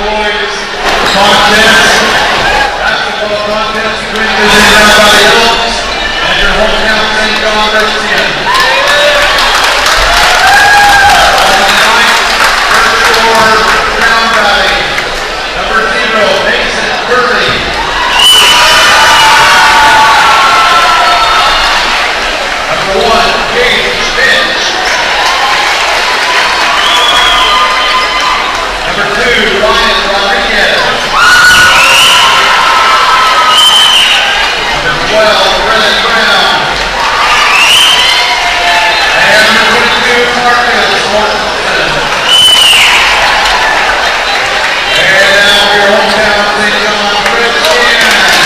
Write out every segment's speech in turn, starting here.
boys contest, basketball contest between the Round Valley Elks and your hometown St. John Redskins. First score, Round Valley, number 0, Mason Curley. Number 1, Gage Finch. Number 2, Ryan Rodriguez. Number 12, Brennan Brown. And number 22, Marcus Mortensen. And now your hometown St. John Redskins. Number 0,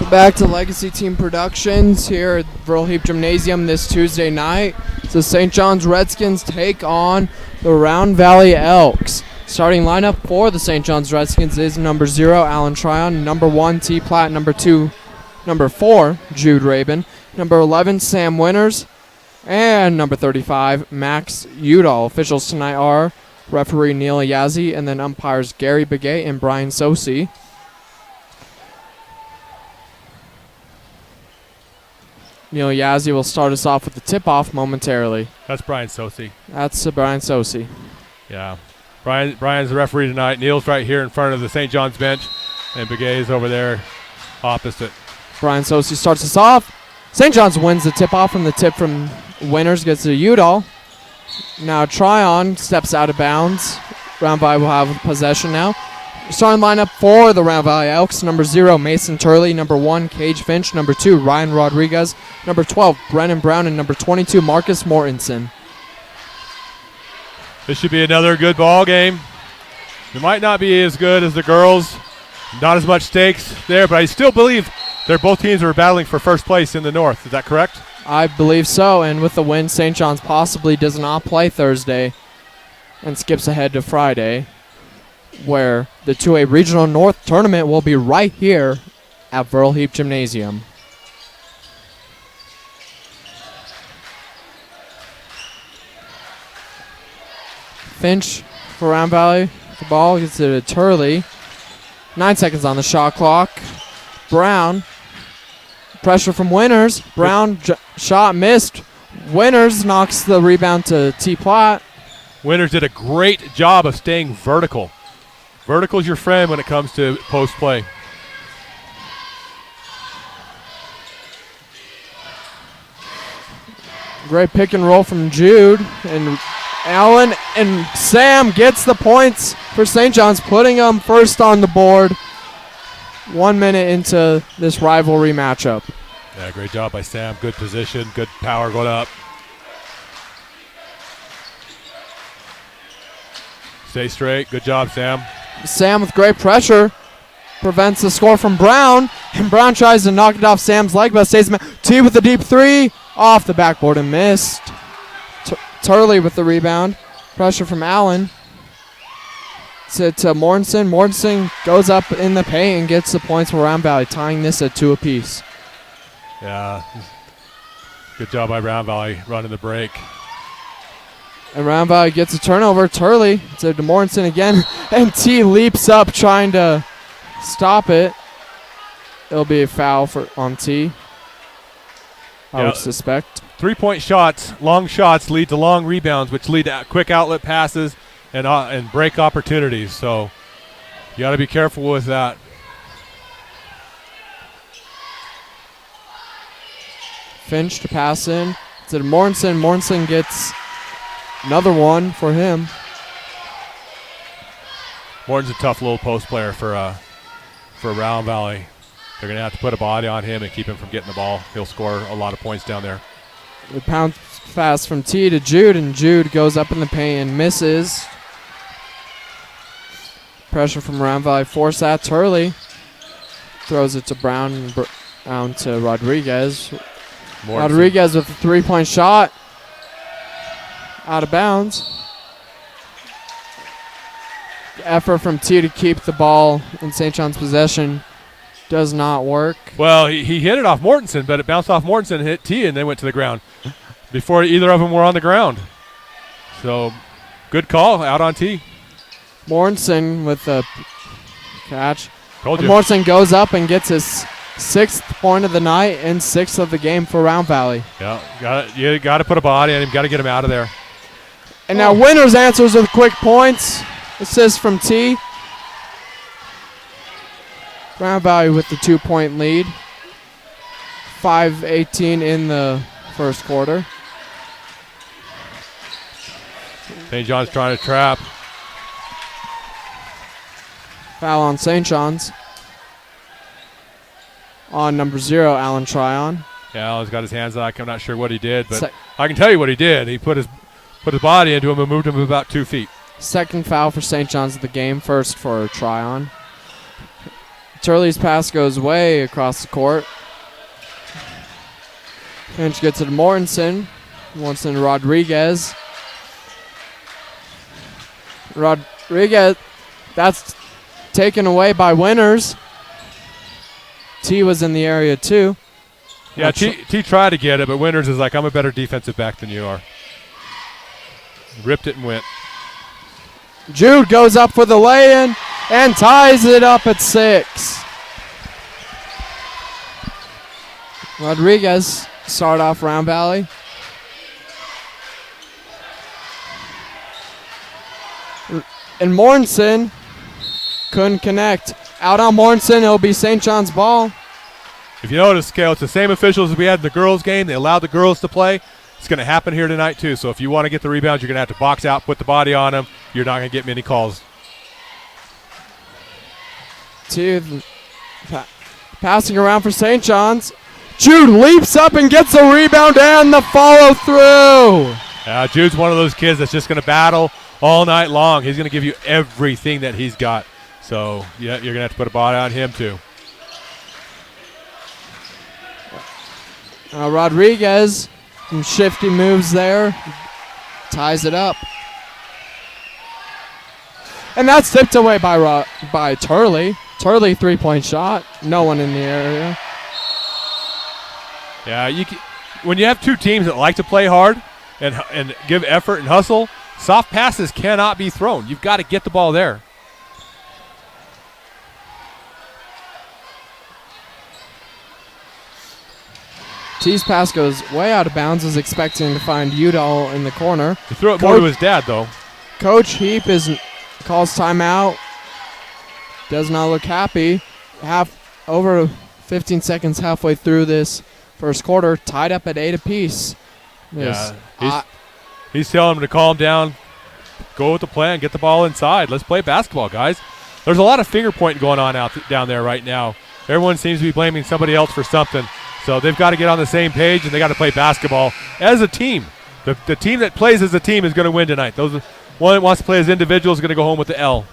back to Legacy Team Productions here at Verl Heap Gymnasium this Tuesday night. So St. John's Redskins take on the Round Valley Elks. Starting lineup for the St. John's Redskins is number 0, Alan Tryon, number 1, T. Platt, number 4, Jude Rabin, number 11, Sam Winters, and number 35, Max Udall. Officials tonight are referee Neil Yazzie and then umpires Gary Begay and Brian Sosi. Neil Yazzie will start us off with the tip-off momentarily. That's Brian Sosi. That's Brian Sosi. Yeah. Brian's the referee tonight. Neil's right here in front of the St. John's bench, and Begay's over there opposite. Brian Sosi starts us off. St. John's wins the tip-off, and the tip from Winters gets to Udall. Now Tryon steps out of bounds. Round Valley will have possession now. Starting lineup for the Round Valley Elks, number 0, Mason Turley, number 1, Cage Finch, number 2, Ryan Rodriguez, number 12, Brennan Brown, and number 22, Marcus Mortensen. This should be another good ball game. It might not be as good as the girls. Not as much stakes there, but I still believe both teams are battling for first place in the North. Is that correct? I believe so, and with the win, St. John's possibly does not play Thursday and skips ahead to Friday, where the 2A Regional North Tournament will be right here at Verl Heap Gymnasium. Finch for Round Valley. The ball gets it to Turley. 9 seconds on the shot clock. Brown. Pressure from Winters. Brown shot missed. Winters knocks the rebound to T. Platt. Winters did a great job of staying vertical. Vertical's your friend when it comes to post play. Great pick and roll from Jude. And Allen and Sam gets the points for St. John's, putting them first on the board 1 minute into this rivalry matchup. Yeah, great job by Sam. Good position, good power going up. Stay straight. Good job, Sam. Sam with great pressure prevents the score from Brown, and Brown tries to knock it off Sam's leg, but stays. T with the deep three, off the backboard and missed. Turley with the rebound. Pressure from Allen. To Mortensen. Mortensen goes up in the paint and gets the points for Round Valley, tying this at 2 apiece. Yeah. Good job by Round Valley running the break. And Round Valley gets a turnover. Turley to Mortensen again. And T leaps up trying to stop it. It'll be a foul on T, I would suspect. 3-point shots, long shots lead to long rebounds, which lead to quick outlet passes and break opportunities. So you got to be careful with that. Finch to pass in to Mortensen. Mortensen gets another one for him. Morton's a tough little post player for Round Valley. They're going to have to put a body on him and keep him from getting the ball. He'll score a lot of points down there. The pound pass from T to Jude, and Jude goes up in the paint and misses. Pressure from Round Valley force that. Turley throws it to Brown, and Brown to Rodriguez. Mortensen. Rodriguez with a 3-point shot. Out of bounds. Effort from T to keep the ball in St. John's possession does not work. Well, he hit it off Mortensen, but it bounced off Mortensen, hit T, and then went to the ground before either of them were on the ground. So, good call out on T. Mortensen with the catch. Told you. Mortensen goes up and gets his 6th point of the night and 6th of the game for Round Valley. Yeah, you got to put a body on him. Got to get him out of there. And now Winters answers with quick points. Assist from T. Round Valley with the 2-point lead. 5:18 in the first quarter. St. John's trying to trap. Foul on St. John's. On number 0, Alan Tryon. Yeah, Alan's got his hands out. I'm not sure what he did, but I can tell you what he did. He put his body into him and moved him about 2 feet. Second foul for St. John's of the game. First for Tryon. Turley's pass goes way across the court. Finch gets it to Mortensen. Mortensen to Rodriguez. Rodriguez, that's taken away by Winters. T was in the area too. Yeah, T tried to get it, but Winters is like, I'm a better defensive back than you are. Ripped it and went. Jude goes up for the lay-in and ties it up at 6. Rodriguez start off Round Valley. And Mortensen couldn't connect. Out on Mortensen, it'll be St. John's ball. If you notice, Kale, it's the same officials as we had in the girls' game. They allowed the girls to play. It's going to happen here tonight, too. So if you want to get the rebounds, you're going to have to box out, put the body on them. You're not going to get many calls. Passing around for St. John's. Jude leaps up and gets the rebound and the follow-through. Jude's one of those kids that's just going to battle all night long. He's going to give you everything that he's got. So, yeah, you're going to have to put a body on him, too. Rodriguez, some shifty moves there. Ties it up. And that's tipped away by Turley. Turley, 3-point shot. No one in the area. Yeah, when you have two teams that like to play hard and give effort and hustle, soft passes cannot be thrown. You've got to get the ball there. T's pass goes way out of bounds. Was expecting to find Udall in the corner. He threw it more to his dad, though. Coach Heap calls timeout. Does not look happy. Over 15 seconds halfway through this first quarter, tied up at 8 apiece. Yes. He's telling him to calm down, go with the plan, get the ball inside. Let's play basketball, guys. There's a lot of finger pointing going on down there right now. Everyone seems to be blaming somebody else for something. So they've got to get on the same page, and they got to play basketball as a team. The team that plays as a team is going to win tonight. One that wants to play as individuals is going to go home with the L.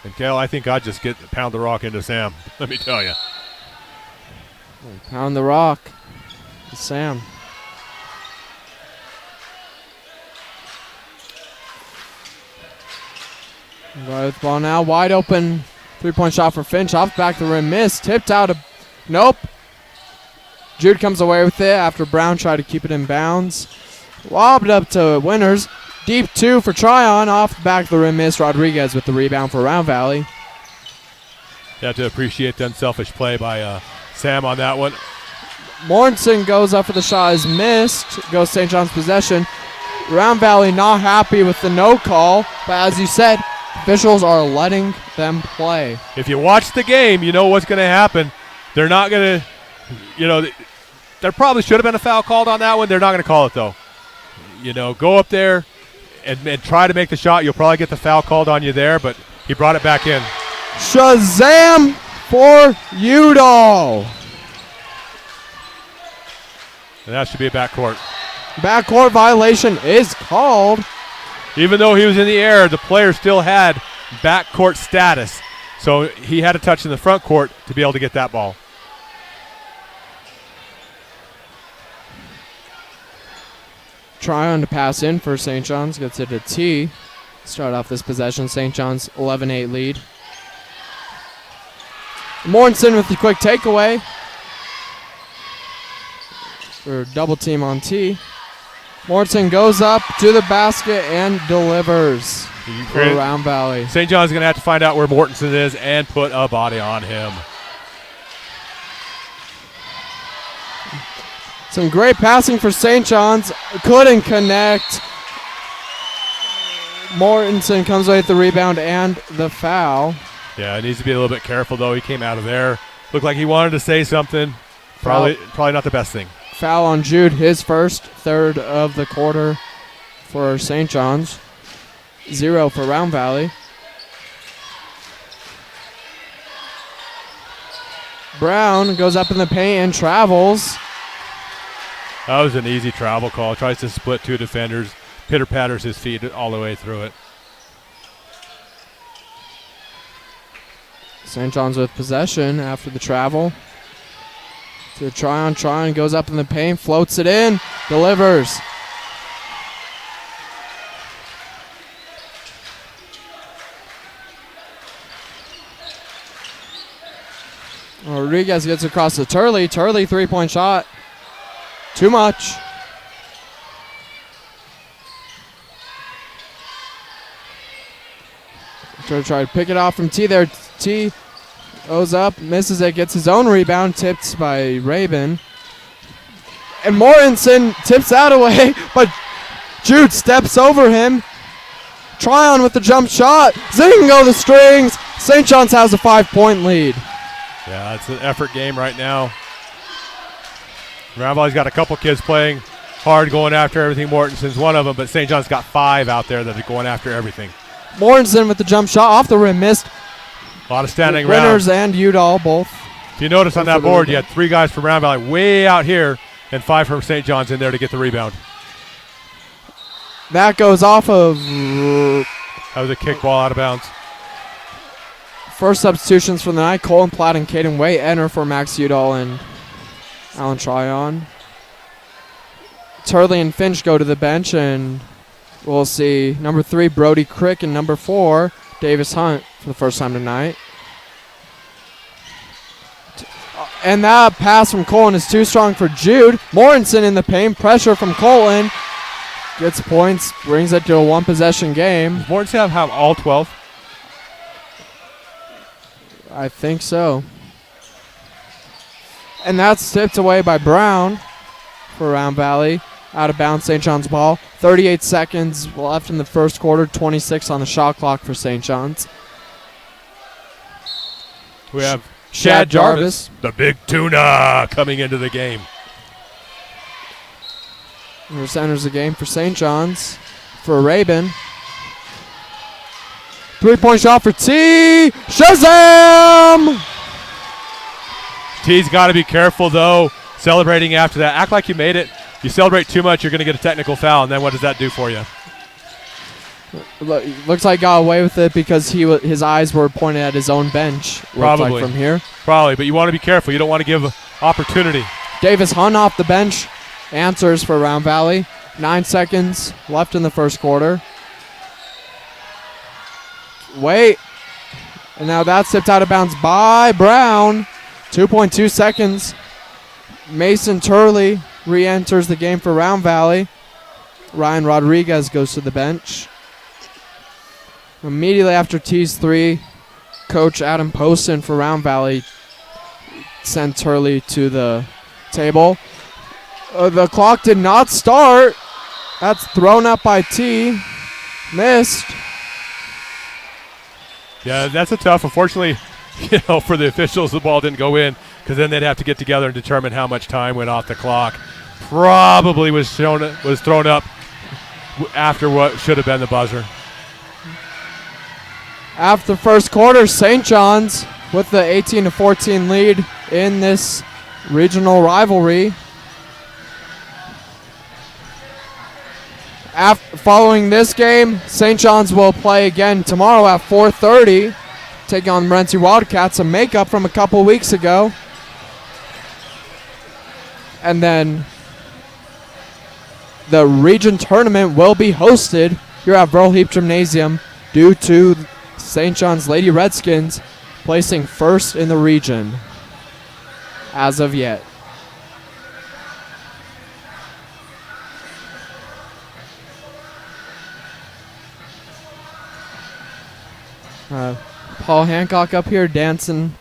And Cal, I think I'd just pound the rock into Sam. Let me tell you. Pound the rock. Sam. Right with the ball now. Wide open 3-point shot for Finch. Off back the rim. Missed. Tipped out. Nope. Jude comes away with it after Brown tried to keep it in bounds. Lobbed up to Winters. Deep 2 for Tryon. Off the back of the rim. Missed. Rodriguez with the rebound for Round Valley. You have to appreciate the unselfish play by Sam on that one. Mortensen goes up for the shot. Is missed. Goes St. John's possession. Round Valley not happy with the no call. But as you said, officials are letting them play. If you watch the game, you know what's going to happen. They're not going to, there probably should have been a foul called on that one. They're not going to call it, though. Go up there and try to make the shot. You'll probably get the foul called on you there, but he brought it back in. Shazam for Udall. And that should be a backcourt. Backcourt violation is called. Even though he was in the air, the player still had backcourt status. So he had a touch in the front court to be able to get that ball. Tryon to pass in for St. John's. Gets it to T. Start off this possession. St. John's 11-8 lead. Mortensen with the quick takeaway. For double team on T. Mortensen goes up to the basket and delivers for Round Valley. St. John's going to have to find out where Mortensen is and put a body on him. Some great passing for St. John's. Couldn't connect. Mortensen comes away with the rebound and the foul. Yeah, needs to be a little bit careful, though. He came out of there. Looked like he wanted to say something. Probably not the best thing. Foul on Jude, his first, third of the quarter for St. John's. 0 for Round Valley. Brown goes up in the paint and travels. That was an easy travel call. Tries to split two defenders. Pitter-patters his feet all the way through it. St. John's with possession after the travel. To Tryon. Tryon goes up in the paint, floats it in, delivers. Rodriguez gets across to Turley. Turley 3-point shot. Too much. Try to pick it off from T there. T goes up, misses it, gets his own rebound, tipped by Rabin. And Mortensen tips that away, but Jude steps over him. Tryon with the jump shot. Zing go the strings. St. John's has a 5-point lead. Yeah, it's an effort game right now. Round Valley's got a couple kids playing hard, going after everything. Mortensen's one of them, but St. John's got 5 out there that are going after everything. Mortensen with the jump shot off the rim, missed. A lot of standing around. Winners and Udall both. If you notice on that board, you had 3 guys from Round Valley way out here and 5 from St. John's in there to get the rebound. That goes off of... That was a kick ball out of bounds. First substitutions for the night. Colin Platt and Caden Way enter for Max Udall and Alan Tryon. Turley and Finch go to the bench, and we'll see number 3, Brody Crick, and number 4, Davis Hunt for the first time tonight. And that pass from Colin is too strong for Jude. Mortensen in the paint. Pressure from Colin. Gets points. Brings it to a one-possession game. Does Mortensen have all 12? I think so. And that's tipped away by Brown for Round Valley. Out of bounds, St. John's ball. 38 seconds left in the first quarter. 26 on the shot clock for St. John's. We have Shad Jarvis. the big tuna, coming into the game. Here's enters the game for St. John's for Rabin. 3-point shot for T. Shazam! T's got to be careful, though, celebrating after that. Act like you made it. If you celebrate too much, you're going to get a technical foul, and then what does that do for you? Looks like he got away with it because his eyes were pointed at his own bench. Probably. Like from here. Probably, but you want to be careful. You don't want to give opportunity. Davis Hunt off the bench. Answers for Round Valley. 9 seconds left in the first quarter. Wait. And now that's tipped out of bounds by Brown. 2.2 seconds. Mason Turley re-enters the game for Round Valley. Ryan Rodriguez goes to the bench. Immediately after T's 3, Coach Adam Poston for Round Valley sent Turley to the table. The clock did not start. That's thrown up by T. Missed. Yeah, that's a tough. Unfortunately, for the officials, the ball didn't go in because then they'd have to get together and determine how much time went off the clock. Probably was thrown up after what should have been the buzzer. After the first quarter, St. John's with the 18-14 lead in this regional rivalry. Following this game, St. John's will play again tomorrow at 4:30, taking on the Morenci Wildcats, a makeup from a couple weeks ago. And then the region tournament will be hosted here at Verl Heap Gymnasium due to St. John's Lady Redskins placing first in the region as of yet. Paul Hancock up here dancing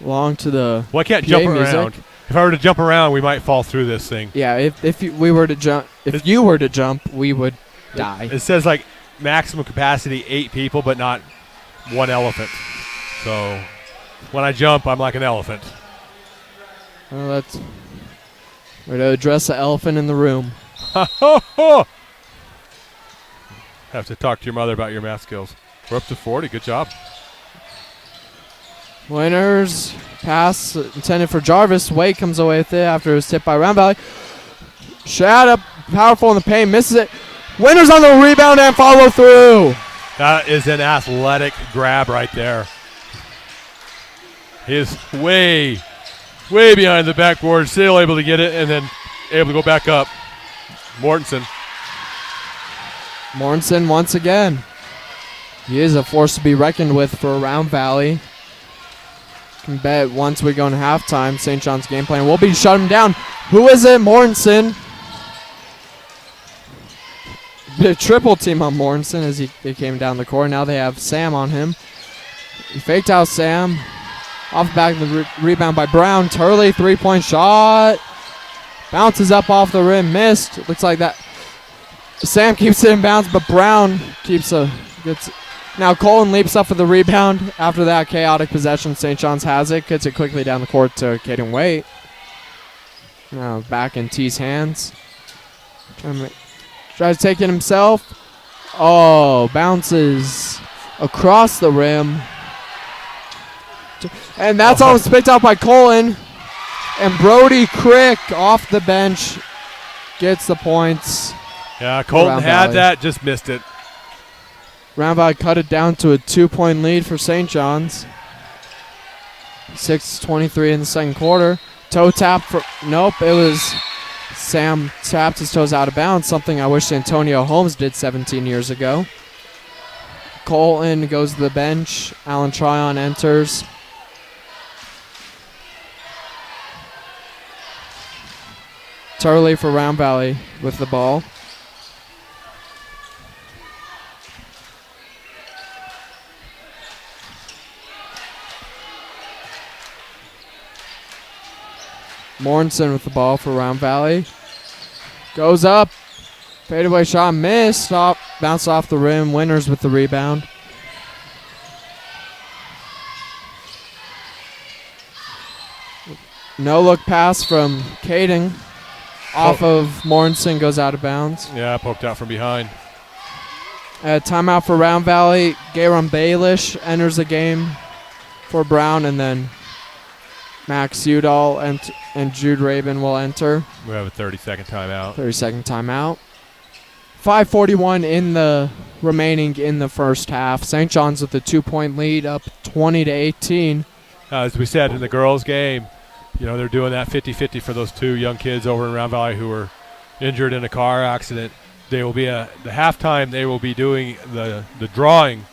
along to the Well, I can't PA jump music. around. If I were to jump around, we might fall through this thing. Yeah, if you were to jump, we would die. It says like maximum capacity 8 people, but not 1 elephant. So when I jump, I'm like an elephant. Well, that's we're to address the elephant in the room. Have to talk to your mother about your math skills. We're up to 40. Good job. Winners pass intended for Jarvis. Wade comes away with it after it was tipped by Round Valley. Shad up, powerful in the paint, misses it. Winners on the rebound and follow through. That is an athletic grab right there. He is way behind the backboard, still able to get it, and then able to go back up. Mortensen once again. He is a force to be reckoned with for Round Valley. Can bet once we go into halftime, St. John's game plan will be to shut him down. Who is it? Mortensen. The triple team on Mortensen as he came down the court. Now they have Sam on him. He faked out Sam. Off the back of the rebound by Brown. Turley, 3-point shot. Bounces up off the rim. Missed. Looks like that. Sam keeps it in bounds, but Brown gets. Now Colin leaps up for the rebound. After that chaotic possession, St. John's has it. Gets it quickly down the court to Caden Waite. Now back in T's hands. Tries to take it himself. Oh, bounces across the rim. And that's almost picked out by Colin. And Brody Crick off the bench gets the points. Yeah, Colton Round had Valley. that, just missed it. Round Valley cut it down to a 2-point lead for St. John's. 6:23 in the second quarter. Toe tap for, nope, it was Sam tapped his toes out of bounds, something I wish Antonio Holmes did 17 years ago. Colton goes to the bench. Alan Tryon enters. Turley for Round Valley with the ball. Mortensen with the ball for Round Valley. Goes up. Fadeaway shot missed. Bounced off the rim. Winners with the rebound. No look pass from Caden. Off of Morrison, goes out of bounds. Yeah, poked out from behind. Timeout for Round Valley. Garen Baelish enters the game for Brown, and then Max Udall and Jude Rabin will enter. We have a 30-second timeout. 30-second timeout. 5:41 in the remaining in the first half. St. John's with a 2-point lead, up 20-18. As we said in the girls' game, they're doing that 50-50 for those two young kids over in Round Valley who were injured in a car accident. They will be the halftime. They will be doing the drawing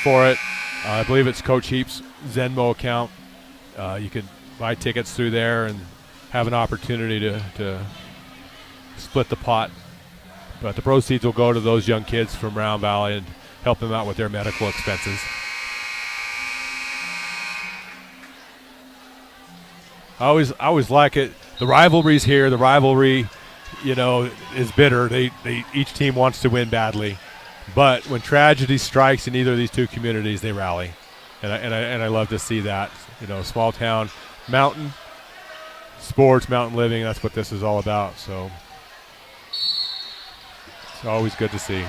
for it. I believe it's Coach Heap's Venmo account. You can buy tickets through there and have an opportunity to split the pot. But the proceeds will go to those young kids from Round Valley and help them out with their medical expenses. I always like it. The rivalry's here. The rivalry, is bitter. Each team wants to win badly, but when tragedy strikes in either of these two communities, they rally, and I love to see that. Small town, mountain sports, mountain living. That's what this is all about. So it's always good to see.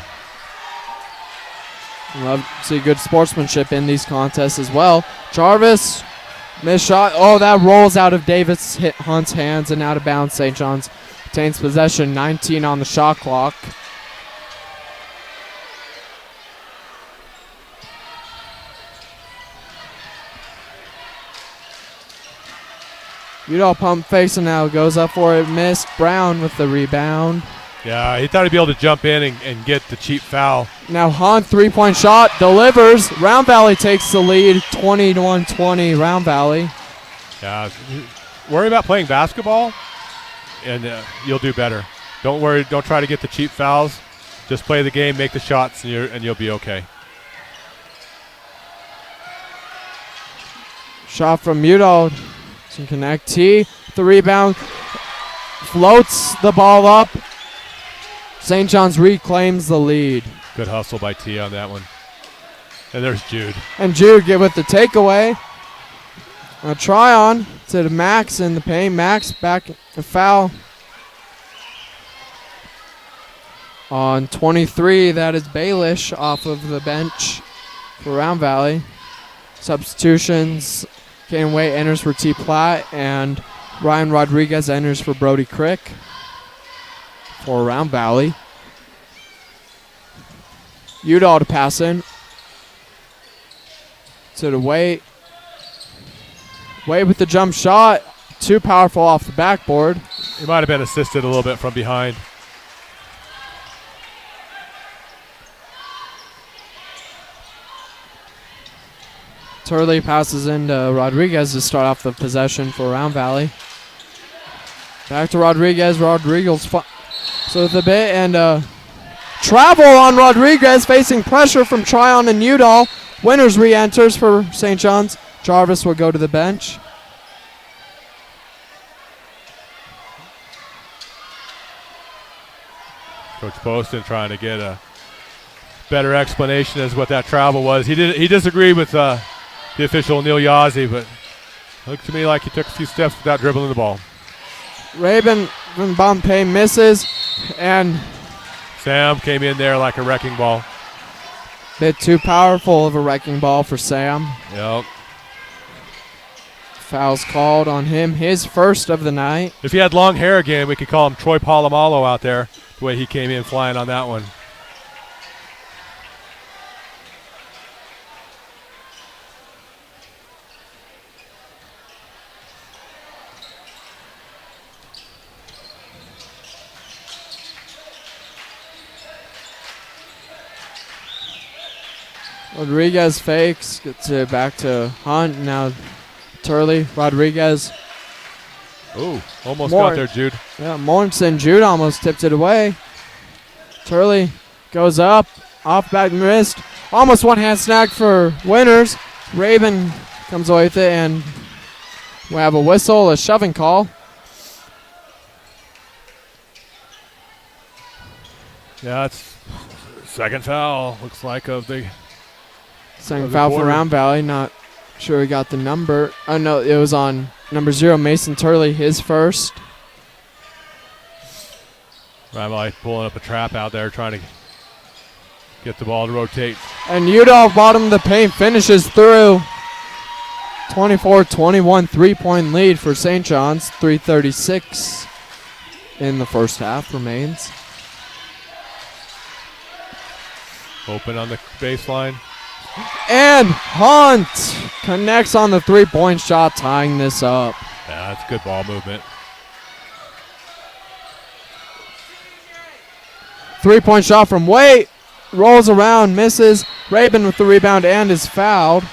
Love to see good sportsmanship in these contests as well. Jarvis. Missed shot. Oh, that rolls out of Davis Hunt's hands and out of bounds. St. John's retains possession. 19 on the shot clock. Udall pump facing now. Goes up for it. Missed. Brown with the rebound. Yeah, he thought he'd be able to jump in and get the cheap foul. Now Hunt, 3-point shot, delivers. Round Valley takes the lead, 21-20, Round Valley. Yeah, worry about playing basketball, and you'll do better. Don't worry. Don't try to get the cheap fouls. Just play the game, make the shots, and you'll be okay. Shot from Udall. Can connect. T, the rebound. Floats the ball up. St. John's reclaims the lead. Good hustle by T on that one. And there's Jude. And Jude get with the takeaway. A try on to the Max in the paint. Max back a foul. On 23, that is Baelish off of the bench for Round Valley. Substitutions. Caden Waite enters for T. Platt, and Ryan Rodriguez enters for Brody Crick for Round Valley. Udall to pass in to the Waite. Waite with the jump shot. Too powerful off the backboard. He might have been assisted a little bit from behind. Turley passes into Rodriguez to start off the possession for Round Valley. Back to Rodriguez. So the bit and travel on Rodriguez, facing pressure from Tryon and Udall. Winners re-enters for St. John's. Jarvis will go to the bench. Coach Poston trying to get a better explanation as what that travel was. He disagreed with the official Neil Yazzie, but it looked to me like he took a few steps without dribbling the ball. Rabin from Bombay misses, and Sam came in there like a wrecking ball. Bit too powerful of a wrecking ball for Sam. Yep. Foul's called on him, his first of the night. If he had long hair again, we could call him Troy Polamalu out there, the way he came in flying on that one. Rodriguez fakes, gets it back to Hunt. Now Turley, Rodriguez. Ooh, almost got there, Jude. Yeah, Morrison, Jude almost tipped it away. Turley goes up, off back missed. Almost one hand snag for Winners. Rabin comes away with it, and we have a whistle, a shoving call. Yeah, it's second foul, looks like, of the Second foul for Round Valley. Not sure we got the number. Oh, no, it was on Number 0, Mason Turley, his first. Round Valley pulling up a trap out there, trying to get the ball to rotate. And Udall, bottom of the paint, finishes through. 24-21 3-point lead for St. John's. 3:36 in the first half remains. Open on the baseline. And Hunt connects on the 3-point shot, tying this up. Yeah, that's good ball movement. 3-point shot from Waite. Rolls around, misses. Rabin with the rebound and is fouled.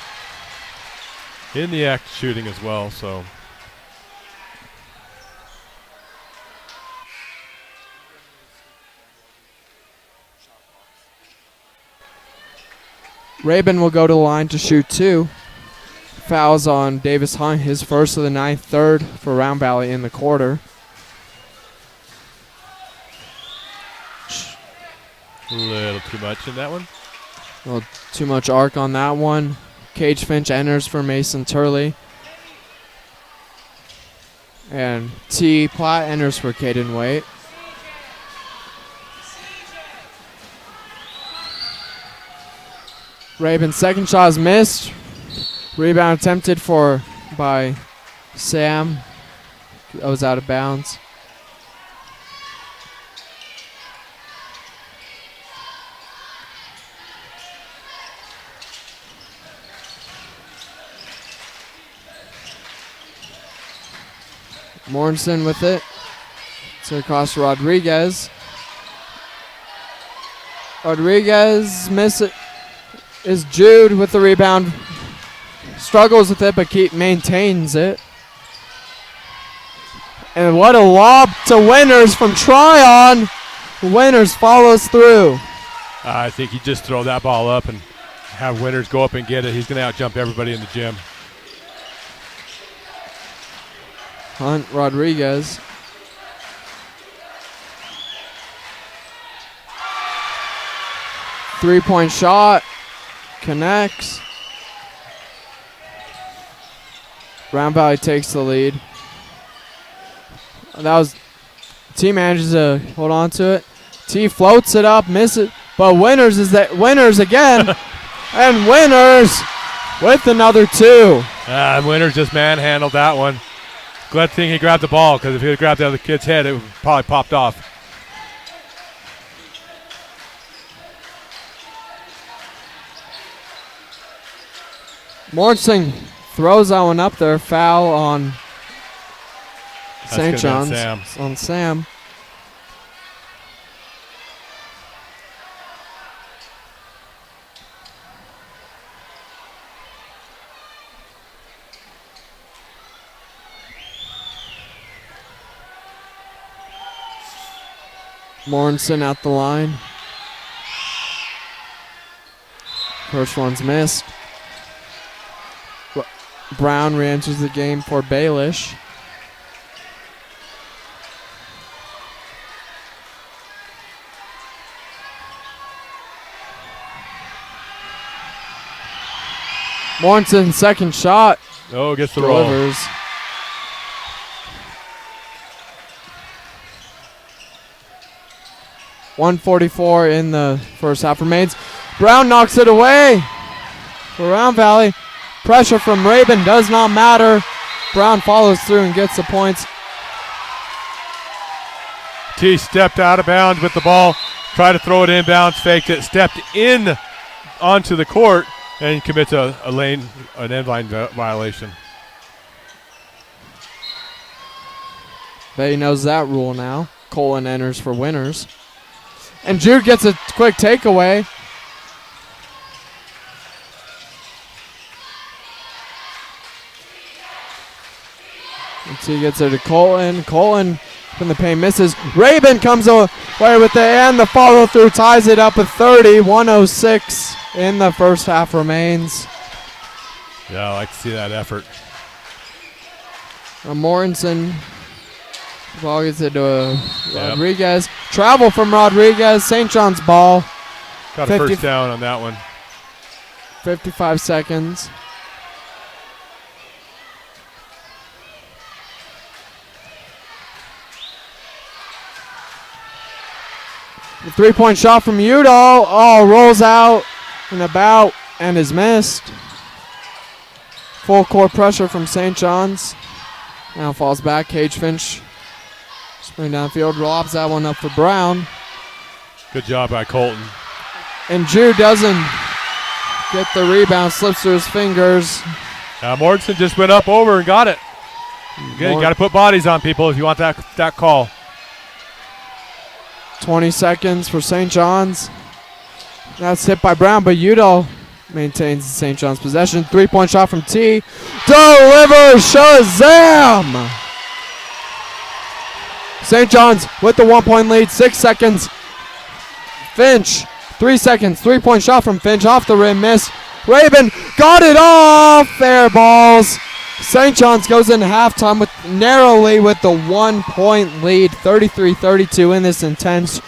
In the act shooting as well, so. Rabin will go to the line to shoot 2. Fouls on Davis Hunt, his first of the ninth, third for Round Valley in the quarter. A little too much in that one. A little too much arc on that one. Cage Finch enters for Mason Turley. And T. Platt enters for Caden Waite. Rabin's second shot is missed. Rebound attempted by Sam. That was out of bounds. Morrison with it. It's across to Rodriguez. Rodriguez miss it. Is Jude with the rebound. Struggles with it, but maintains it. And what a lob to Winters from Tryon. Winters follows through. I think you just throw that ball up and have Winters go up and get it. He's going to out-jump everybody in the gym. Hunt, Rodriguez. Three-point shot. Connects. Round Valley takes the lead. That was T manages to hold on to it. T floats it up, misses, but Winters is that Winters again, and Winters with another 2. Winters just manhandled that one. Glad thing he grabbed the ball, because if he had grabbed the other kid's head, it would probably popped off. Morrison throws that one up there. Foul on St. John's. On Sam. Morrison at the line. First one's missed. Brown re-enters the game for Baelish. Morrison second shot. Oh, gets the roll. Delivers. .144 in the first half remains. Brown knocks it away for Round Valley. Pressure from Rabin does not matter. Brown follows through and gets the points. T stepped out of bounds with the ball, tried to throw it inbounds, faked it, stepped in onto the court, and commits an end-line violation. Bet he knows that rule now. Colin enters for Winners. And Jude gets a quick takeaway. And he gets it to Colin. Colin from the paint misses. Rabin comes away with the and the follow through, ties it up at 30. 106 in the first half remains. Yeah, I like to see that effort. Morrison. Ball gets it to Rodriguez. Travel from Rodriguez. St. John's ball. Got a first down on that one. 55 seconds. The 3-point shot from Udall. Oh, rolls out and about and is missed. Full court pressure from St. John's. Now falls back. Cage Finch. Spring downfield. Lobs that one up for Brown. Good job by Colton. And Jude doesn't get the rebound. Slips through his fingers. Mortensen just went up over and got it. Good, you got to put bodies on people if you want that call. 20 seconds for St. John's. That's hit by Brown, but Udall maintains St. John's possession. 3-point shot from T. Delivers Shazam! St. John's with the 1-point lead. 6 seconds. Finch, 3 seconds. 3-point shot from Finch off the rim. Miss. Raven got it off. Fair balls. St. John's goes into halftime narrowly with the 1-point lead. 33-32 in this intense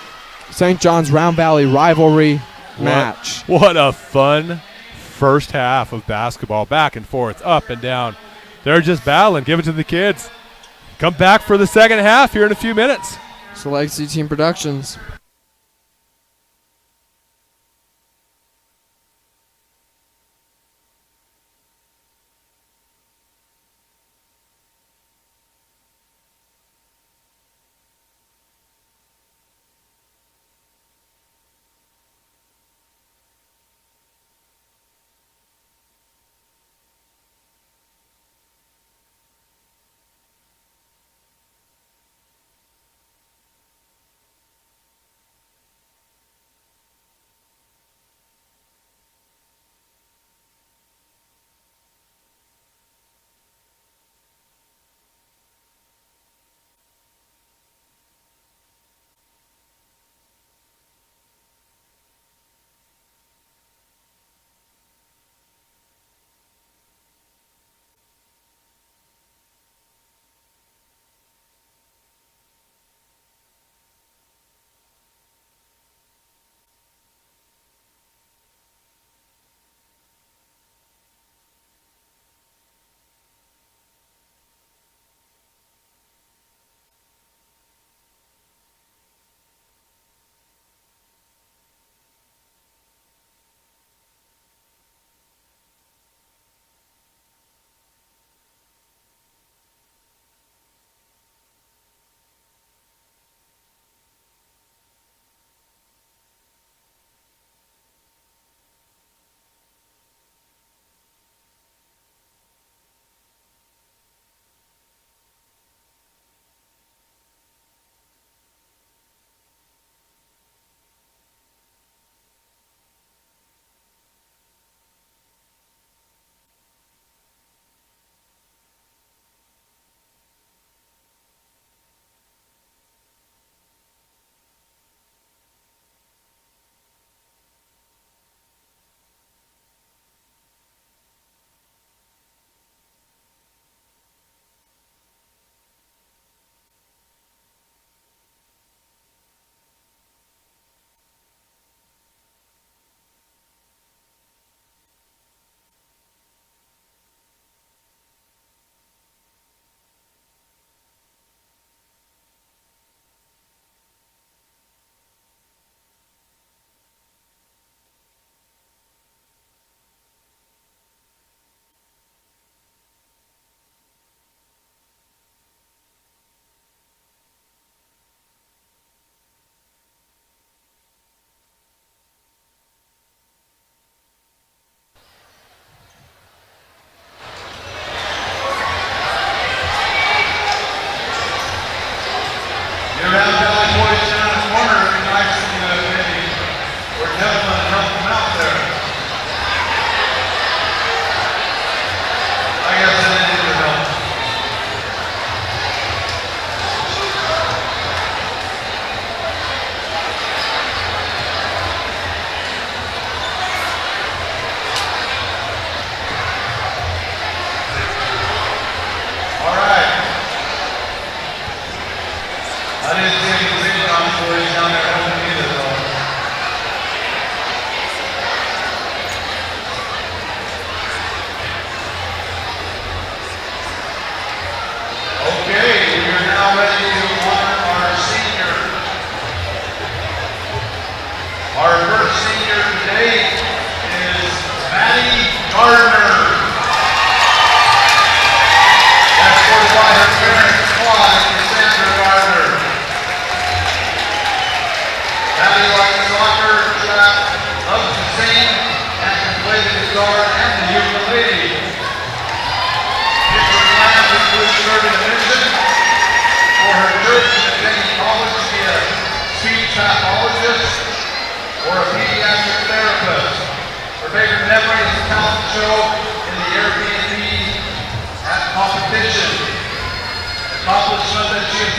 St. John's Round Valley rivalry match. What a fun first half of basketball. Back and forth, up and down. They're just battling. Give it to the kids. Come back for the second half here in a few minutes. It's the Legacy Team Productions.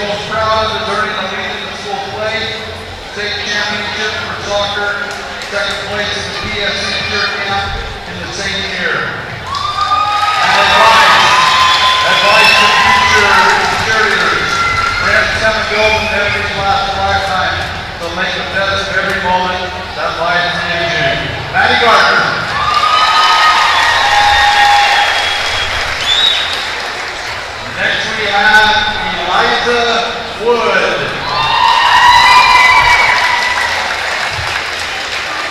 most proud of is earning the lead in the school play, state championship for soccer, second place in the PSC cheer camp in the same year. And advice to future cheerleaders. Grant 7 goals in every class of lifetime, so make the best of every moment that life gives you. Maddie Gardner. Next we have Eliza Wood.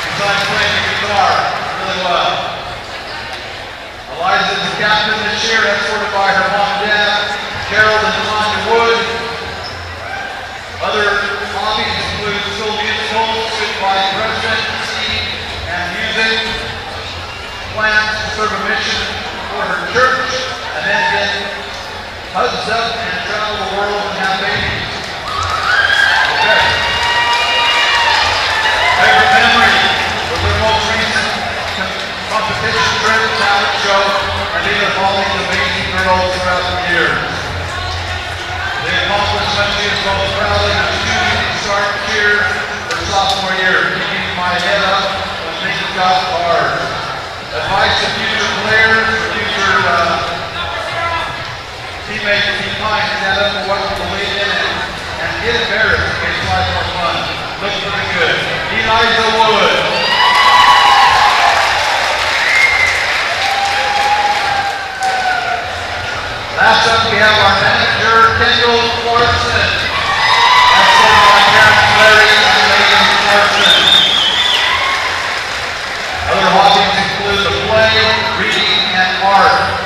Besides playing the guitar really well. Eliza is the captain this year, escorted by her mom and dad, Carol and Tanya Wood. Other hobbies include school musicals, student vice president, singing, and music. Plans to serve a mission for her church, and then get hugs up and travel the world and have babies. Okay. Favorite memory was their most recent competition trip, talent show, and these are all these amazing girls throughout the years. The accomplishment she is most proud of is choosing to start cheer her sophomore year, keeping my head up when things got hard. Advice to future players, future teammates to be kind, stand up for what you believe in, and get embarrassed to make life more fun. Look for the good. Eliza Wood. Last up we have our manager, Kendall Clarkson. That's one of my parents, Larry and Megan Clarkson. Other hobbies include the play, reading, and art.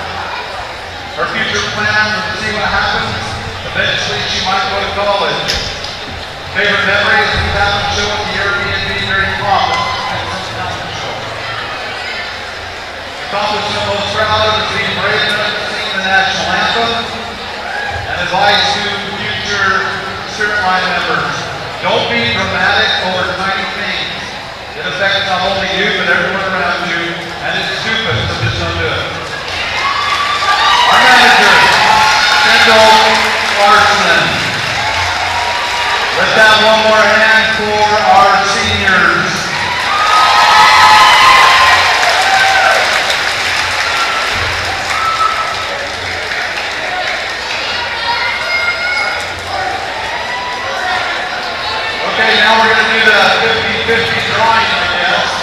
Her future plan is to see what happens. Eventually, she might go to college. Favorite memories of the talent show at the Airbnb during Columbus. Accomplishment most proud of is being brave enough to sing the national anthem. And advice to future spirit line members. Don't be dramatic over tiny things. It affects not only you, but everyone around you. And it's stupid, so just don't do it. Our manager, Kendall Larson. Let's have one more hand for our seniors. Okay, now we're going to do the 50-50 drawing, I guess.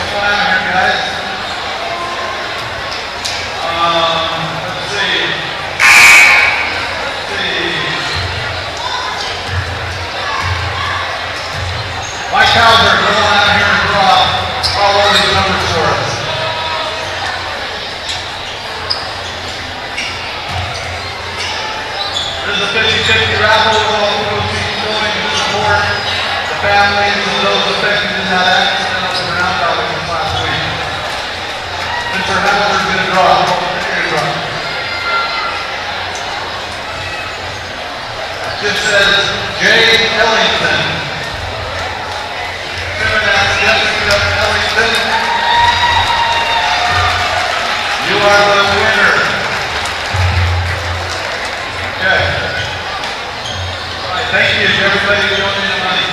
Come on out here, guys. Let's see. Mike Hauser, come on out here and draw all of these numbers for us. This is a 50-50 raffle with all proceeds going to support the families of those affected in that accident up in Roundout this last week. Mr. Hauser's going to draw. It just says Jay Ellington. That's Jessica Ellington. You are the winner. Okay. All right, thank you to everybody who donated money.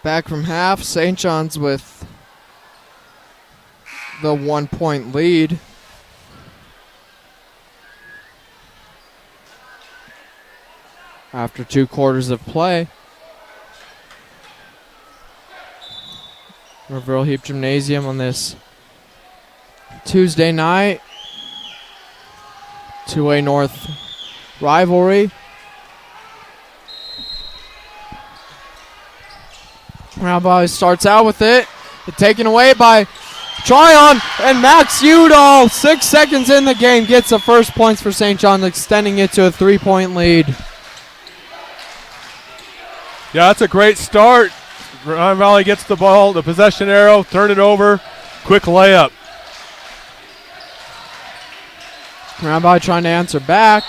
Back from half, St. John's with the 1-point lead. After 2 quarters of play. Riverville Heap Gymnasium on this Tuesday night. 2A North rivalry. Round Valley starts out with it. Taken away by Tryon and Max Udall. 6 seconds in the game gets the first points for St. John's, extending it to a 3-point lead. Yeah, that's a great start. Round Valley gets the ball, the possession arrow, turn it over, quick layup. Round Valley trying to answer back.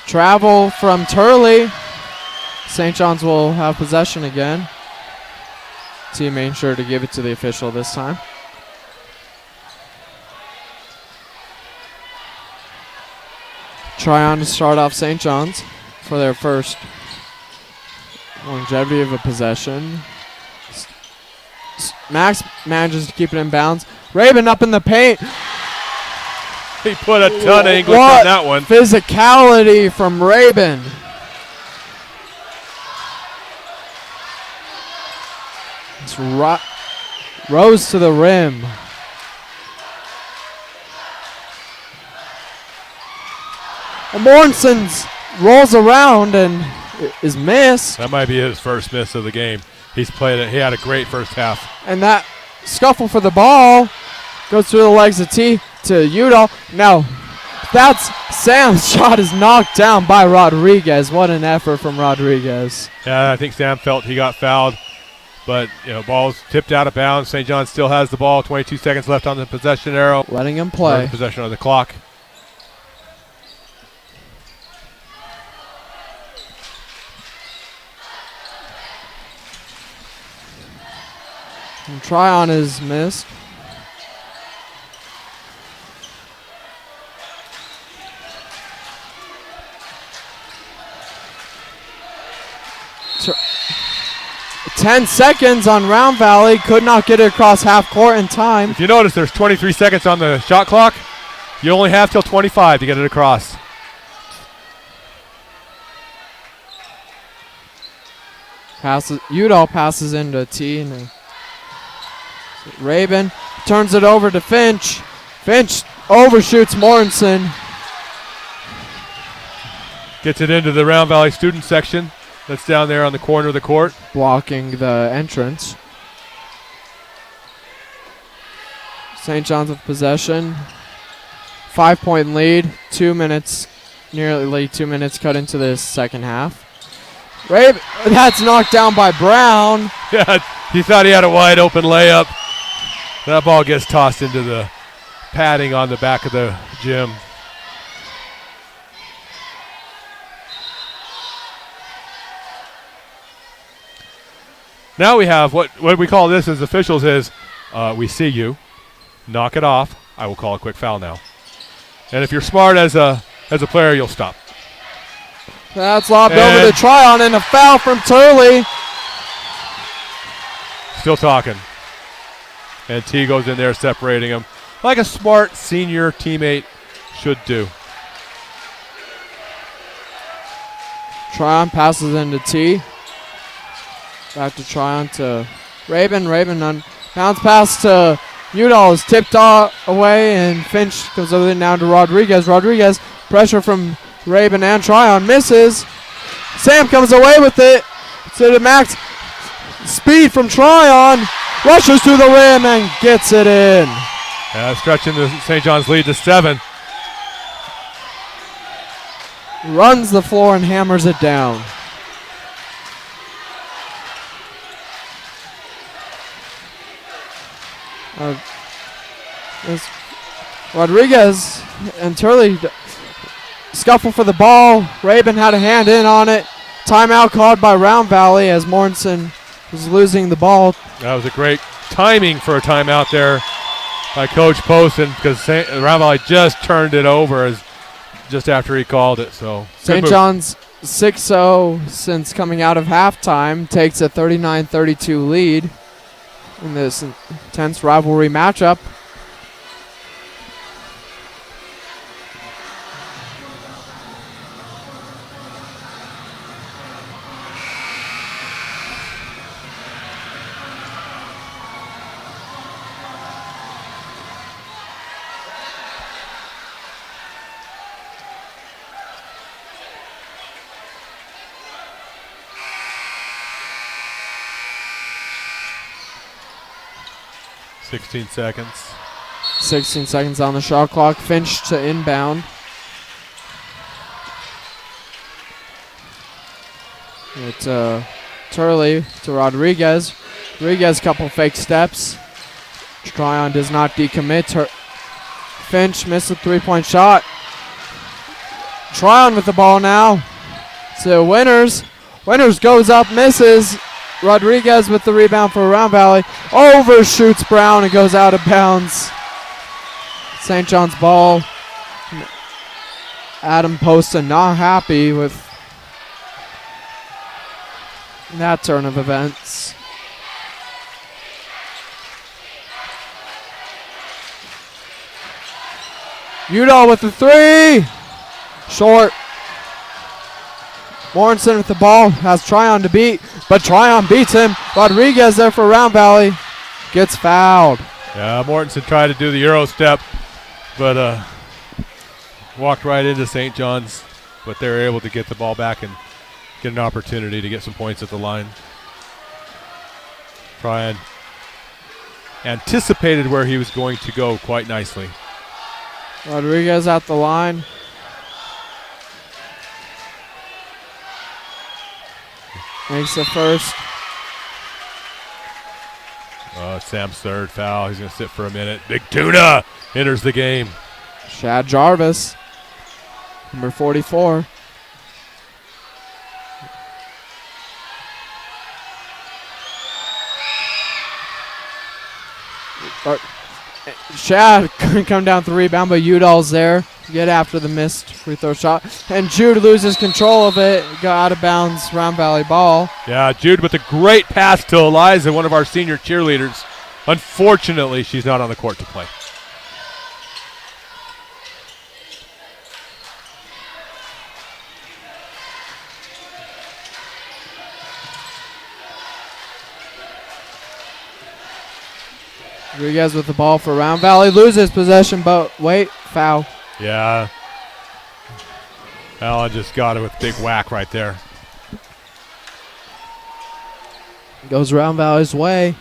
Travel from Turley. St. John's will have possession again. Team made sure to give it to the official this time. Tryon to start off St. John's for their first longevity of a possession. Max manages to keep it in bounds. Raven up in the paint. He put a ton of English on that one. Physicality from Raven. It's rose to the rim. And Morrison's rolls around and is missed. That might be his first miss of the game. He had a great first half. And that scuffle for the ball goes through the legs of T to Udall. Now, that's Sam's shot is knocked down by Rodriguez. What an effort from Rodriguez. Yeah, I think Sam felt he got fouled. But, ball's tipped out of bounds. St. John still has the ball. 22 seconds left on the possession arrow. Letting him play. Possession on the clock. And Tryon is missed. T 10 seconds on Round Valley. Could not get it across half court in time. If you notice, there's 23 seconds on the shot clock. You only have till 25 to get it across. Udall passes into T. And Raven turns it over to Finch. Finch overshoots Morrison. Gets it into the Round Valley student section. That's down there on the corner of the court. Blocking the entrance. St. John's with possession. 5-point lead. 2 minutes, nearly 2 minutes cut into this second half. Raven, that's knocked down by Brown. Yeah, he thought he had a wide open layup. That ball gets tossed into the padding on the back of the gym. Now we have what we call this as officials is we see you, knock it off. I will call a quick foul now. And if you're smart as a player, you'll stop. That's lobbed over to Tryon and a foul from Turley. Still talking. And T goes in there separating him like a smart senior teammate should do. Tryon passes into T. Back to Tryon to Raven. Raven on bounce pass to Udall is tipped away, and Finch goes over there now to Rodriguez. Rodriguez, pressure from Raven and Tryon, misses. Sam comes away with it to the max. Speed from Tryon, rushes to the rim and gets it in. Stretching the St. John's lead to 7. Runs the floor and hammers it down. Rodriguez and Turley scuffle for the ball. Raven had a hand in on it. Timeout called by Round Valley as Morrison was losing the ball. That was a great timing for a timeout there by Coach Poston because Round Valley just turned it over just after he called it. So St. John's 6-0 since coming out of halftime, takes a 39-32 lead in this intense rivalry matchup. $16 seconds. 16 seconds on the shot clock. Finch to inbound. It's Turley to Rodriguez. Rodriguez, couple fake steps. Tryon does not decommit. Finch missed a three-point shot. Tryon with the ball now. So Winners. Winners goes up, misses. Rodriguez with the rebound for Round Valley. Overshoots Brown and goes out of bounds. St. John's ball. Adam Posta not happy with that turn of events. Udall with the three. Short. Morrison with the ball, has Tryon to beat, but Tryon beats him. Rodriguez there for Round Valley, gets fouled. Yeah, Mortensen tried to do the Euro step, but walked right into St. John's, but they were able to get the ball back and get an opportunity to get some points at the line. Tryon anticipated where he was going to go quite nicely. Rodriguez at the line. Makes the first. Sam's third foul. He's going to sit for a minute. Big Tuna enters the game. Shad Jarvis, number 44. Shad couldn't come down with the rebound, but Udall's there to get after the missed free throw shot. And Jude loses control of it. Got out of bounds, Round Valley ball. Yeah, Jude with a great pass to Eliza, one of our senior cheerleaders. Unfortunately, she's not on the court to play. Rodriguez with the ball for Round Valley. Loses possession, but wait, foul. Yeah. Allen just got it with a big whack right there. Goes Round Valley's way.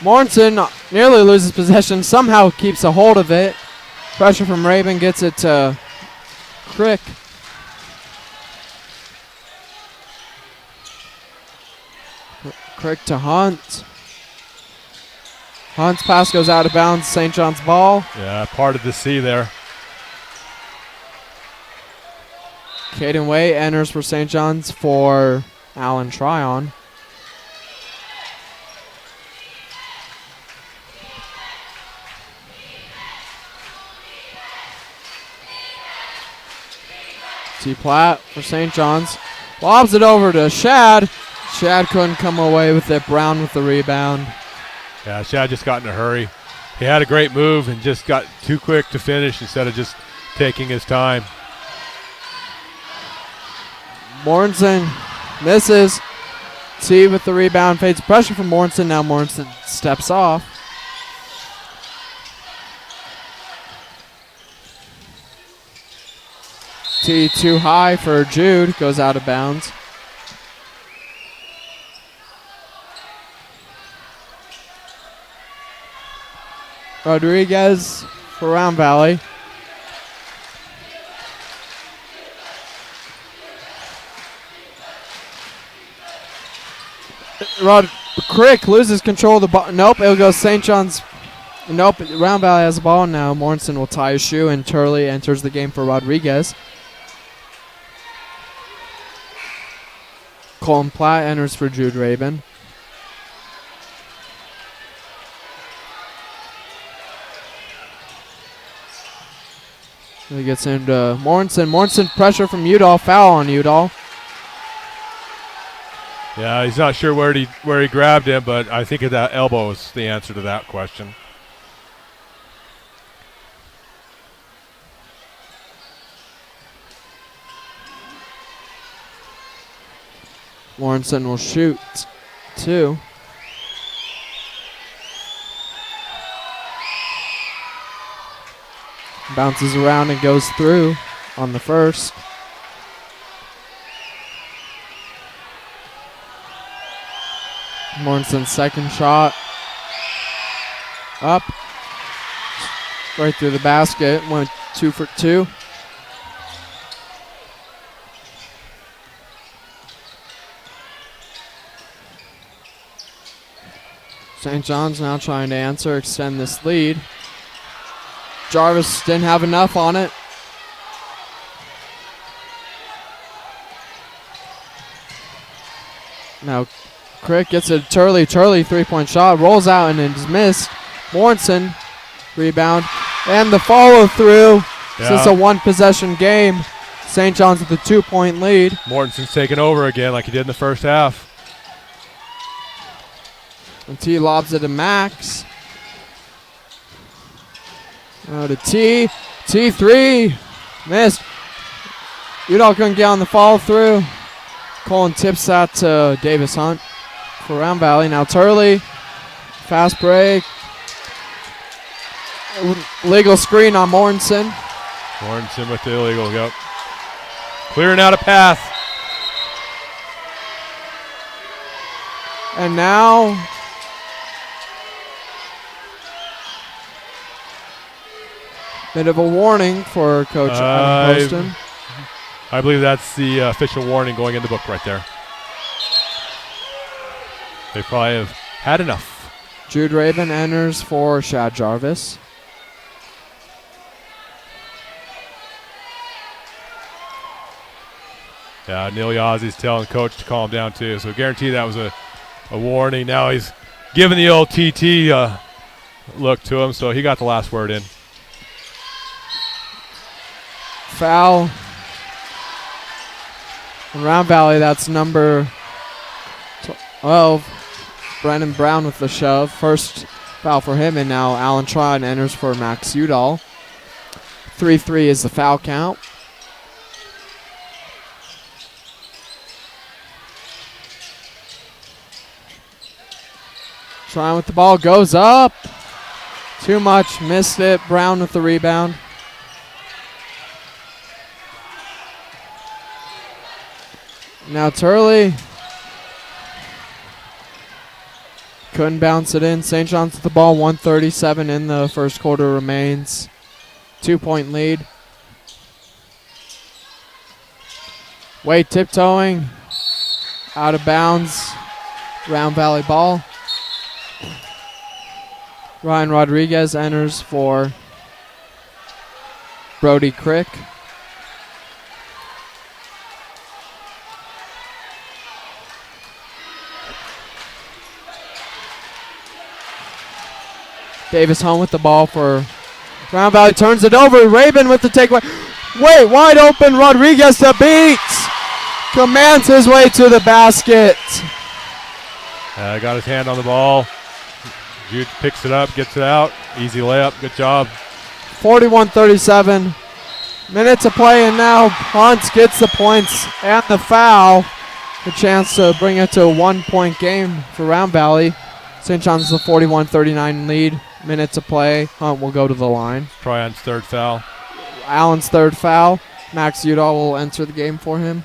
Morrison nearly loses possession, somehow keeps a hold of it. Pressure from Rabin gets it to Crick. Crick to Hunt. Hunt's pass goes out of bounds, St. John's ball. Yeah, part of the C there. Caden Way enters for St. John's for Alan Tryon. T. Platt for St. John's. Lobs it over to Shad. Shad couldn't come away with it. Brown with the rebound. Yeah, Shad just got in a hurry. He had a great move and just got too quick to finish instead of just taking his time. Morrison misses. T with the rebound. Fades pressure from Morrison. Now Morrison steps off. T too high for Jude. Goes out of bounds. Rodriguez for Round Valley. Crick loses control of the ball. Nope, it'll go St. John's. Nope, Round Valley has the ball now. Morrison will tie his shoe, and Turley enters the game for Rodriguez. Colin Platt enters for Jude Rabin. He gets into Mortensen. Mortensen pressure from Udall. Foul on Udall. Yeah, he's not sure where he grabbed him, but I think that elbow is the answer to that question. Mortensen will shoot 2. Bounces around and goes through on the first. Mortensen's second shot. Up. Right through the basket. Went 2 for 2. St. John's now trying to answer, extend this lead. Jarvis didn't have enough on it. Now Crick gets a Turley 3-point shot, rolls out and is missed. Mortensen, rebound, and the follow through. Yeah. This is a 1-possession game. St. John's with a 2-point lead. Mortensen's taking over again like he did in the first half. And T lobs it to Max. Now to T. T3. Missed. Udall couldn't get on the follow through. Colin tips that to Davis Hunt for Round Valley. Now Turley. Fast break. Legal screen on Mortensen. Mortensen with the illegal. Yep. Clearing out a path. And now bit of a warning for Coach Adam Poston. I believe that's the official warning going in the book right there. They probably have had enough. Jude Rabin enters for Shad Jarvis. Yeah, Neil Yazzie telling Coach to calm down too. So guarantee that was a warning. Now he's giving the old TT look to him, so he got the last word in. Foul. In Round Valley, that's number 12. Brennan Brown with the shove. First foul for him, and now Alan Tryon enters for Max Udall. 3-3 is the foul count. Tryon with the ball, goes up. Too much, missed it. Brown with the rebound. Now Turley. Couldn't bounce it in. St. John's with the ball. 1:37 in the first quarter remains. 2-point lead. Wade tiptoeing. Out of bounds. Round Valley ball. Ryan Rodriguez enters for Brody Crick. Davis home with the ball for Round Valley. Turns it over. Rabin with the takeaway. Wait, wide open. Rodriguez to beat. Commands his way to the basket. Got his hand on the ball. Jude picks it up, gets it out. Easy layup. Good job. 41-37. Minute to play, and now Hunt gets the points and the foul. A chance to bring it to a 1-point game for Round Valley. St. John's a 41-39 lead. Minute to play. Hunt will go to the line. Tryon's third foul. Allen's third foul. Max Udall will enter the game for him.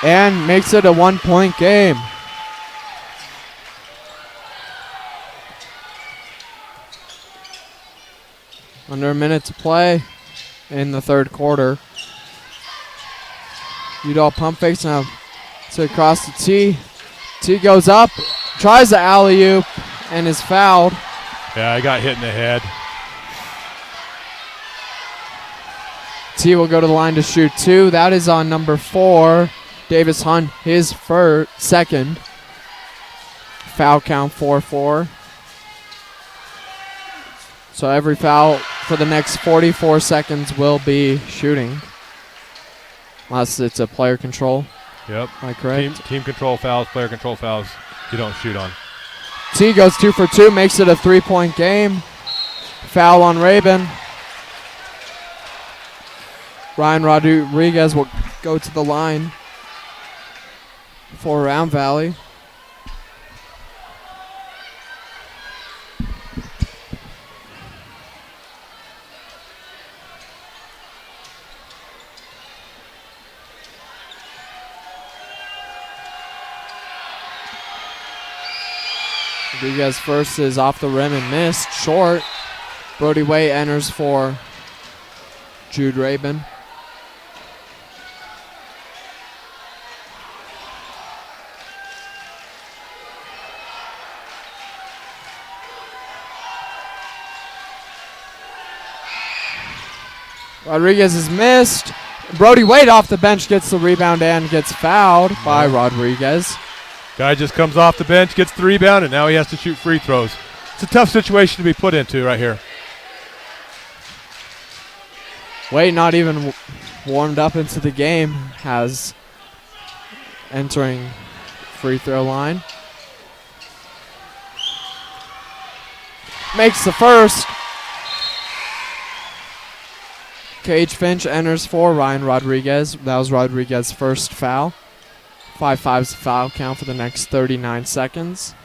And makes it a 1-point game. Under a minute to play in the third quarter. Udall pump fakes now to across the T. T goes up, tries the alley-oop, and is fouled. Yeah, I got hit in the head. T will go to the line to shoot 2. That is on number 4, Davis Hunt, his second. Foul count 4-4. So every foul for the next 44 seconds will be shooting. Unless it's a player control. Yep. Am I correct? Team control fouls, player control fouls, you don't shoot on. T goes 2 for 2, makes it a 3-point game. Foul on Rabin. Ryan Rodriguez will go to the line for Round Valley. Rodriguez first is off the rim and missed. Short. Brody Way enters for Jude Rabin. Rodriguez is missed. Brody Wade off the bench gets the rebound and gets fouled by Rodriguez. Guy just comes off the bench, gets the rebound, and now he has to shoot free throws. It's a tough situation to be put into right here. Wade not even warmed up into the game, has entering free throw line. Makes the first. Cage Finch enters for Ryan Rodriguez. That was Rodriguez's first foul. 5-5's the foul count for the next 39 seconds.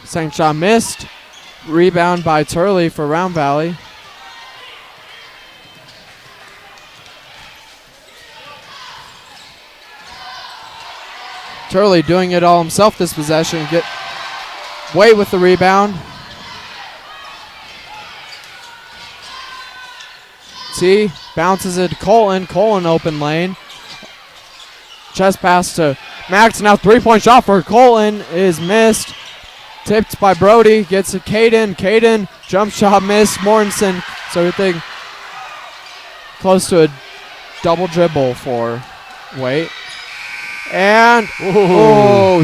Second shot missed. Rebound by Turley for Round Valley. Turley doing it all himself this possession. Get Wade with the rebound. T bounces it to Colin. Colin open lane. Chest pass to Max. Now 3-point shot for Colin is missed. Tipped by Brody. Gets to Caden. Caden jump shot missed. Mortensen. So everything close to a double dribble for Wade. And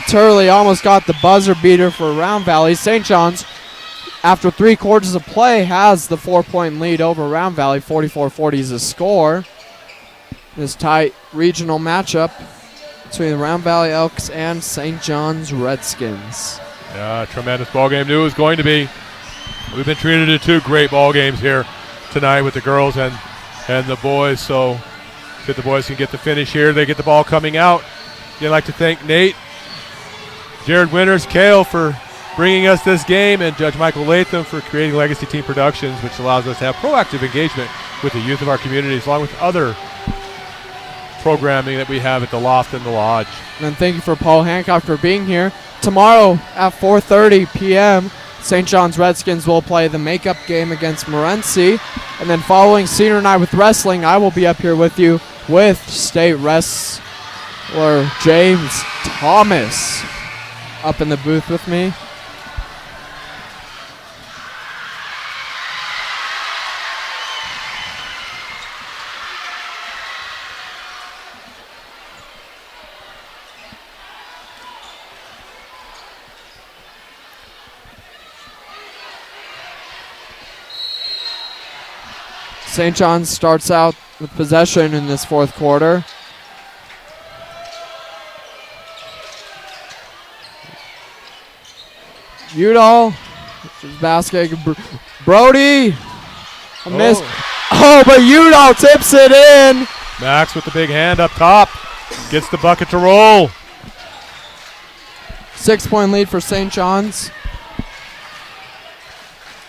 Turley almost got the buzzer beater for Round Valley. St. John's, after 3 quarters of play, has the 4-point lead over Round Valley. 44-40 is the score. This tight regional matchup between the Round Valley Elks and St. John's Redskins. Yeah, tremendous ball game. Knew it was going to be. We've been treated to 2 great ball games here tonight with the girls and the boys. So if the boys can get the finish here, they get the ball coming out. I'd like to thank Nate, Jared Winters, Kale for bringing us this game, and Judge Michael Latham for creating Legacy Team Productions, which allows us to have proactive engagement with the youth of our communities, along with other programming that we have at the Loft and the Lodge. And thank you for Paul Hancock for being here. Tomorrow at 4:30 p.m., St. John's Redskins will play the makeup game against Morenci. And then following Senior Night with Wrestling, I will be up here with you with State Wrestler James Thomas up in the booth with me. St. John's starts out with possession in this 4th quarter. Udall, basket, Brody, a miss. But Udall tips it in. Max with the big hand up top, gets the bucket to roll. 6-point lead for St. John's.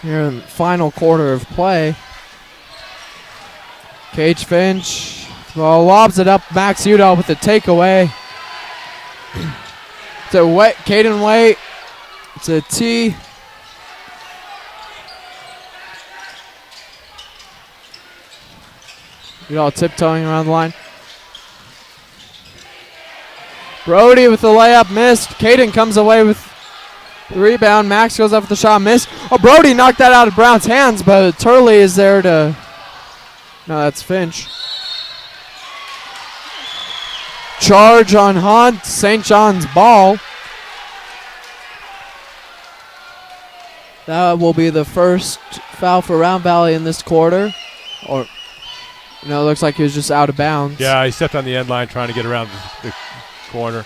Here in the final quarter of play. Cage Finch lobs it up. Max Udall with the takeaway. To Caden Waite. It's a T. Udall tiptoeing around the line. Brody with the layup missed. Caden comes away with Rebound. Max goes up with the shot. Miss. Oh, Brody knocked that out of Brown's hands, but Turley is there to. No, that's Finch. Charge on Hunt. St. John's ball. That will be the first foul for Round Valley in this quarter. Or, it looks like he was just out of bounds. Yeah, he stepped on the end line trying to get around the corner.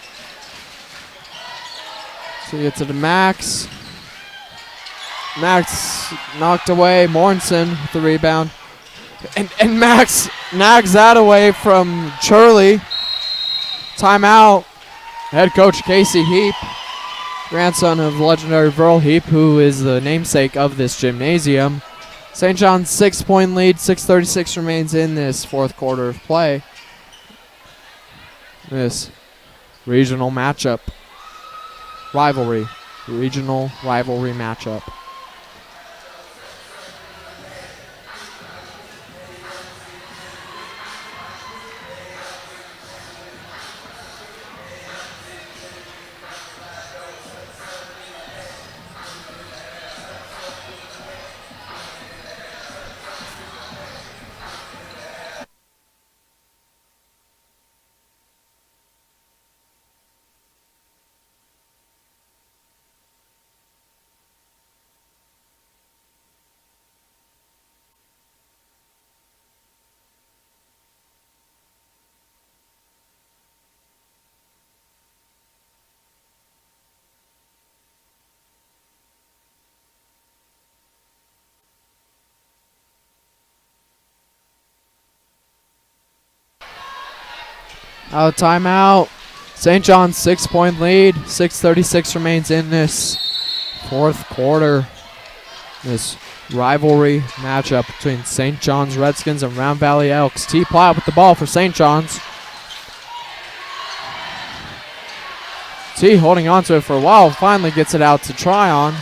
So he gets it to Max. Max knocked away. Morrison with the rebound. And Max nags that away from Shirley. Timeout. Head coach Casey Heap, grandson of legendary Verl Heap, who is the namesake of this gymnasium. St. John's 6-point lead. 6:36 remains in this fourth quarter of play. This regional matchup. Regional rivalry matchup. Out of timeout. St. John's 6-point lead. 6:36 remains in this fourth quarter. This rivalry matchup between St. John's Redskins and Round Valley Elks. T. Platt with the ball for St. John's. T holding on to it for a while. Finally gets it out to Tryon.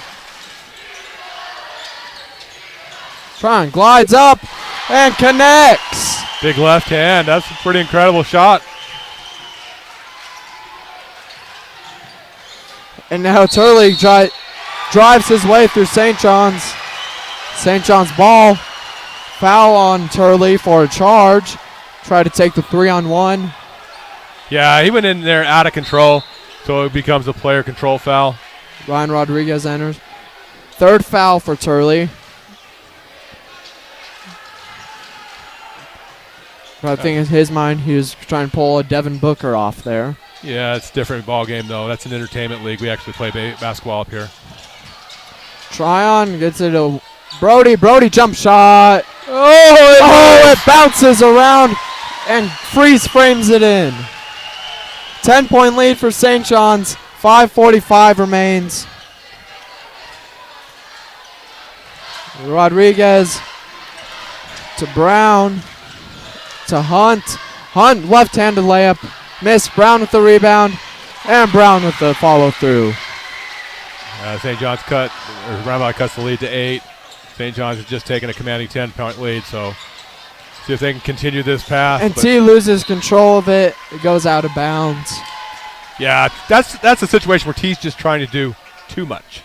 Tryon glides up and connects. Big left hand. That's a pretty incredible shot. And now Turley drives his way through St. John's. St. John's ball. Foul on Turley for a charge. Try to take the 3-on-1. Yeah, he went in there out of control, so it becomes a player control foul. Ryan Rodriguez enters. Third foul for Turley. But I think in his mind he was trying to pull a Devin Booker off there. Yeah, it's a different ball game, though. That's an entertainment league. We actually play basketball up here. Tryon gets it to Brody. Brody jump shot. Oh, it bounces around and freeze frames it in. 10-point lead for St. John's. 5:45 remains. Rodriguez to Brown to Hunt. Hunt left-handed layup. Miss. Brown with the rebound. And Brown with the follow-through. St. John's Round Valley cuts the lead to 8. St. John's has just taken a commanding 10-point lead, so see if they can continue this path. And T loses control of it. It goes out of bounds. Yeah, that's a situation where T's just trying to do too much.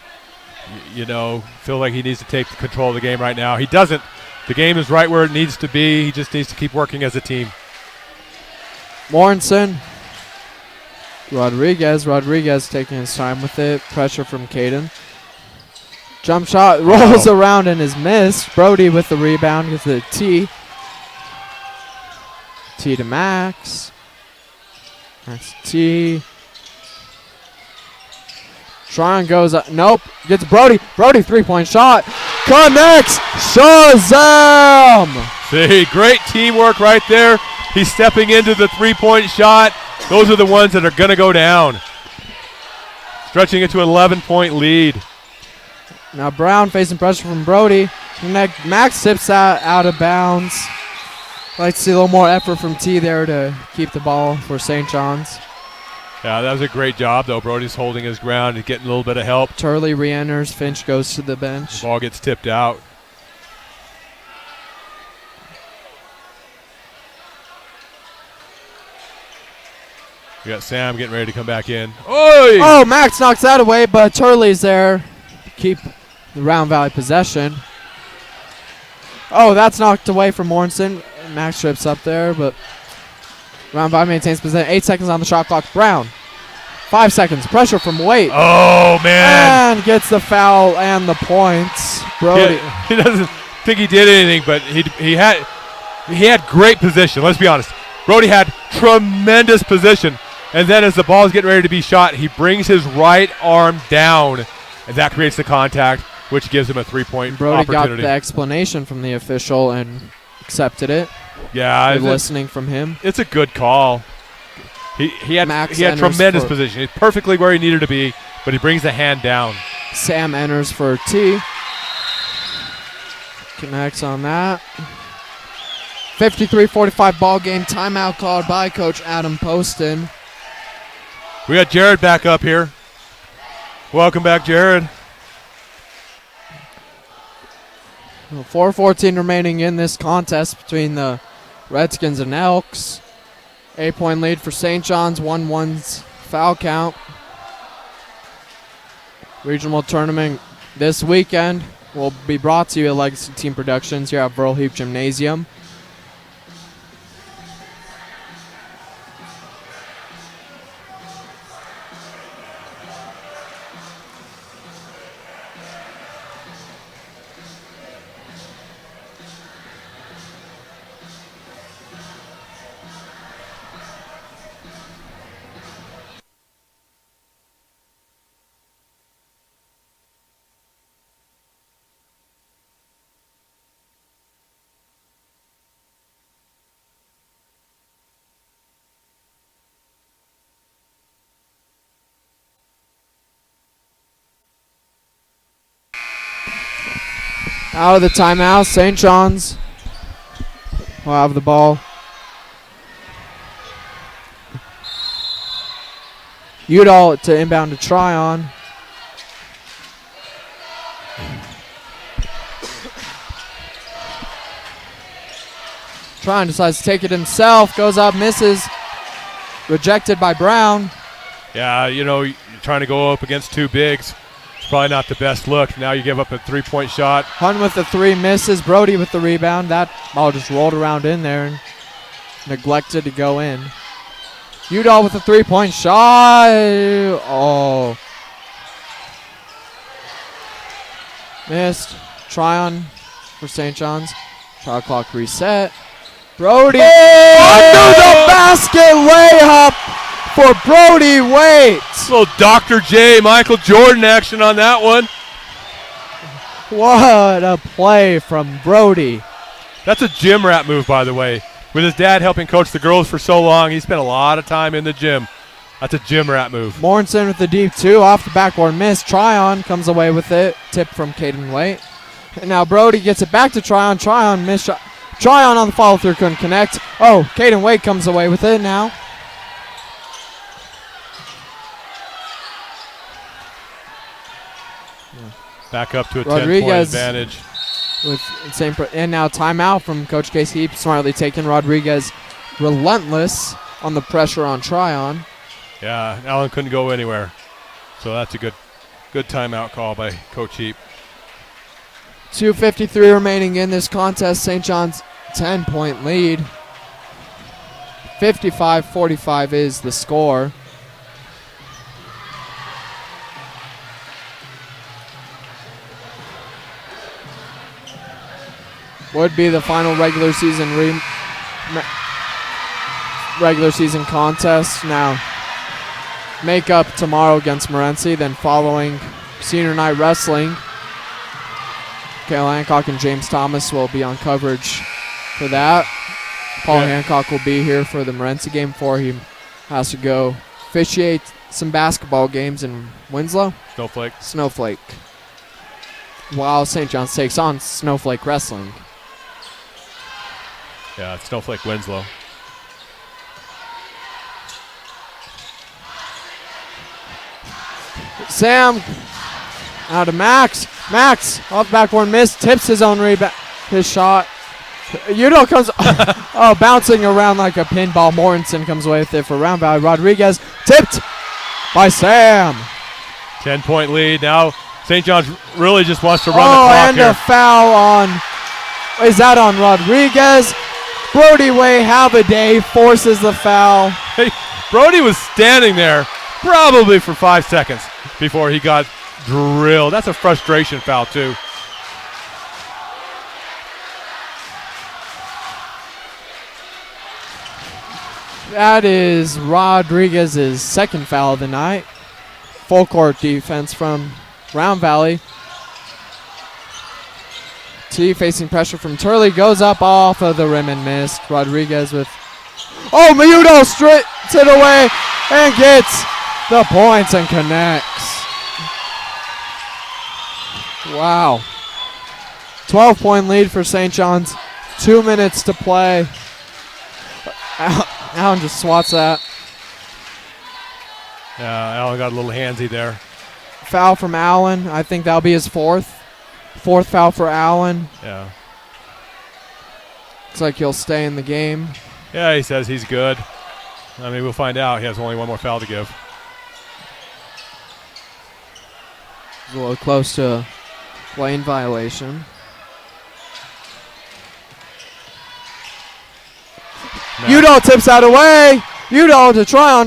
Feel like he needs to take control of the game right now. He doesn't. The game is right where it needs to be. He just needs to keep working as a team. Morrison. Rodriguez taking his time with it. Pressure from Caden. Jump shot rolls around and is missed. Brody with the rebound gets the T. T to Max. Max T. Tryon goes up. Nope. Gets Brody. Brody 3-point shot. Connects. Shazam! See, great teamwork right there. He's stepping into the 3-point shot. Those are the ones that are going to go down. Stretching it to an 11-point lead. Now Brown facing pressure from Brody. Max tips out of bounds. I'd like to see a little more effort from T there to keep the ball for St. John's. Yeah, that was a great job, though. Brody's holding his ground and getting a little bit of help. Turley re-enters. Finch goes to the bench. The ball gets tipped out. We got Sam getting ready to come back in. Oi! Oh, Max knocks that away, but Turley's there to keep the Round Valley possession. Oh, that's knocked away from Morrison. Max trips up there, but Round Valley maintains possession. 8 seconds on the shot clock. Brown. 5 seconds. Pressure from Waite. Oh, man. And gets the foul and the points. Brody. He doesn't think he did anything, but he had great position. Let's be honest. Brody had tremendous position. And then as the ball is getting ready to be shot, he brings his right arm down, and that creates the contact, which gives him a three-point Brody opportunity. got the explanation from the official and accepted it. Yeah, Listening from him. It's a good call. He had tremendous position. He's perfectly where he needed to be, but he brings the hand down. Sam enters for T. Connects on that. 53-45 ball game. Timeout called by Coach Adam Poston. We got Jared back up here. Welcome back, Jared. 4:14 remaining in this contest between the Redskins and Elks. 8-point lead for St. John's, 1-1's foul count. Regional tournament this weekend will be brought to you at Legacy Team Productions here at Verl Heap Gymnasium. Out of the timeout, St. John's will have the ball. Udall to inbound to Tryon. Tryon decides to take it himself, goes up, misses. Rejected by Brown. Yeah, you're trying to go up against two bigs. It's probably not the best look. Now you give up a three-point shot. Hunt with the three, misses. Brody with the rebound. That ball just rolled around in there and neglected to go in. Udall with a three-point shot. Oh. Missed. Tryon for St. John's. Shot clock reset. Brody under the basket layup for Brody Waite. Little Dr. J, Michael Jordan action on that one. What a play from Brody. That's a gym rat move, by the way. With his dad helping coach the girls for so long, he spent a lot of time in the gym. That's a gym rat move. Morrison with the deep two, off the backboard miss. Tryon comes away with it. Tip from Caden Waite. And now Brody gets it back to Tryon. Tryon missed shot. Tryon on the follow through, couldn't connect. Oh, Caden Waite comes away with it now. Back up to a 10-point advantage. And now timeout from Coach Casey Heap. Smartly taken. Rodriguez relentless on the pressure on Tryon. Yeah, Allen couldn't go anywhere. So that's a good timeout call by Coach Heap. 2:53 remaining in this contest. St. John's 10-point lead. 55-45 is the score. Would be the final regular season contest. Now, make up tomorrow against Morenci. Then following senior night wrestling, Kale Hancock and James Thomas will be on coverage for that. Paul Hancock will be here for the Morenci game before he has to go officiate some basketball games in Winslow. Snowflake. While St. John's takes on Snowflake Wrestling. Yeah, it's Snowflake Winslow. Sam out to Max. Max off the backboard miss. Tips his own rebound. His shot. Udo comes bouncing around like a pinball. Mortensen comes away with it for Round Valley. Rodriguez tipped by Sam. 10-point lead. Now St. John's really just wants to run the Oh, clock and here. a foul on, is that on Rodriguez? Brody Way Habaday forces the foul. Hey, Brody was standing there probably for 5 seconds before he got drilled. That's a frustration foul, too. That is Rodriguez's second foul of the night. Full court defense from Round Valley. T facing pressure from Turley, goes up off of the rim and missed. Rodriguez with, oh, Mayudo strips it away and gets the points and connects. Wow. 12-point lead for St. John's. 2 minutes to play. Allen just swats that. Yeah, Allen got a little handsy there. Foul from Allen. I think that'll be his fourth. Fourth foul for Allen. Yeah. Looks like he'll stay in the game. Yeah, he says he's good. I mean, we'll find out. He has only one more foul to give. He's a little close to a lane violation. Udo tips that away. Udo to try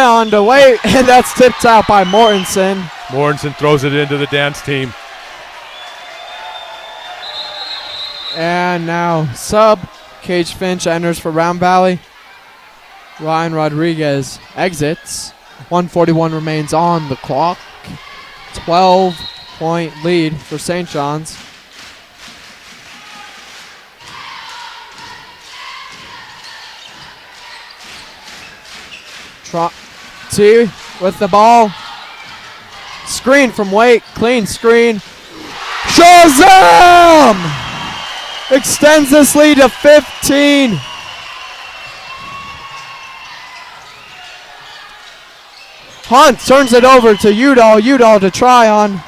on to wait, and that's tipped out by Mortensen. Mortensen throws it into the dance team. And now sub. Cage Finch enters for Round Valley. Ryan Rodriguez exits. 1:41 remains on the clock. 12-point lead for St. John's. T with the ball. Screen from Waite. Clean screen. Shazam! Extends this lead to 15. Hunt turns it over to Udall. Udall to Tryon.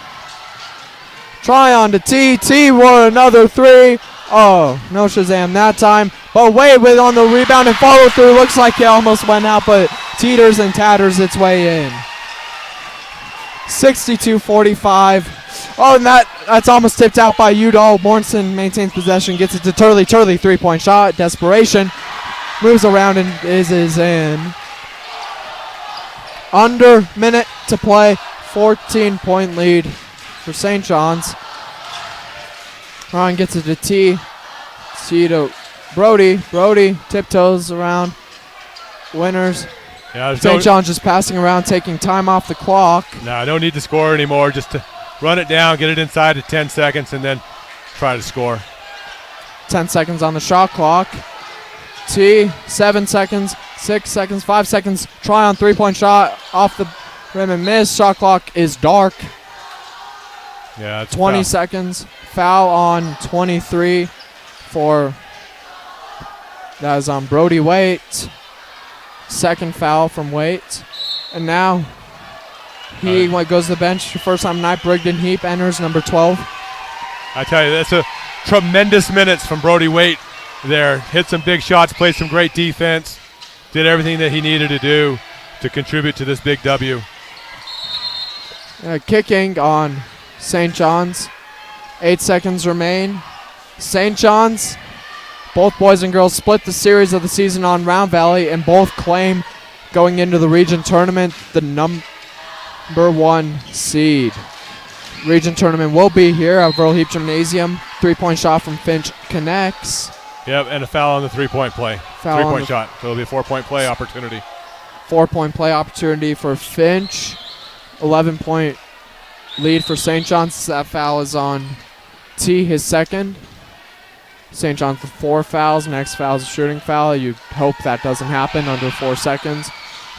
Tryon to T. T for another three. Oh, no Shazam that time. But Wade with on the rebound and follow through. Looks like it almost went out, but teeters and tatters its way in. 62-45. Oh, and that's almost tipped out by Udall. Morrison maintains possession, gets it to Turley. Turley, three-point shot. Desperation. Moves around and is in. Under minute to play. 14-point lead for St. John's. Ryan gets it to T. T to Brody. Brody tiptoes around. Winners. Yeah, St. John's just passing around, taking time off the clock. No, I don't need to score anymore. Just to run it down, get it inside to 10 seconds, and then try to score. 10 seconds on the shot clock. T, 7 seconds, 6 seconds, 5 seconds. Try on three-point shot off the rim and miss. Shot clock is dark. Yeah, it's 20 foul. seconds. Foul on 23 for, that is on Brody Waite. Second foul from Waite. And now he goes to the bench. First time tonight, Brigden Heap enters, number 12. I tell you, that's a tremendous minutes from Brody Waite there. Hit some big shots, played some great defense, did everything that he needed to do to contribute to this big W. Kicking on St. John's. 8 seconds remain. St. John's, both boys and girls split the series of the season on Round Valley and both claim going into the region tournament the number 1 seed. Region tournament will be here at Verl Heap Gymnasium. Three-point shot from Finch connects. Yep, and a foul on the three-point play. Foul on Three-point the shot. So it'll be a 4-point play opportunity. 4-point play opportunity for Finch. 11-point lead for St. John's. That foul is on T, his second. St. John's with 4 fouls. Next foul is a shooting foul. You hope that doesn't happen under 4 seconds.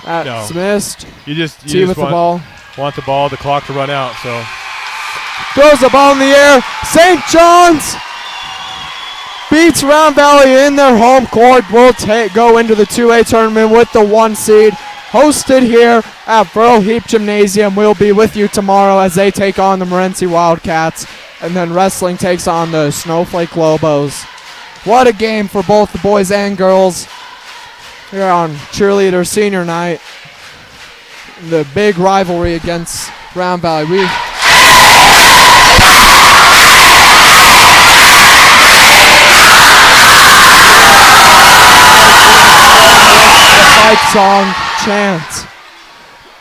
That's missed. You just T with the ball. Want the ball, the clock to run out. So Throws the ball in the air. St. John's beats Round Valley in their home court. Will go into the 2A tournament with the 1 seed. Hosted here at Verl Heap Gymnasium. We'll be with you tomorrow as they take on the Morenci Wildcats. And then wrestling takes on the Snowflake Lobos. What a game for both the boys and girls here on cheerleader senior night. The big rivalry against Round Valley. We fight song chant.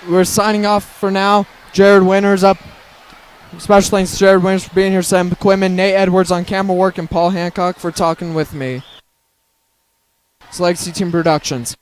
We're signing off for now. Jared Winters up. Special thanks to Jared Winters for being here, Sam Quimman, Nate Edwards on camera work, and Paul Hancock for talking with me. It's Legacy Team Productions.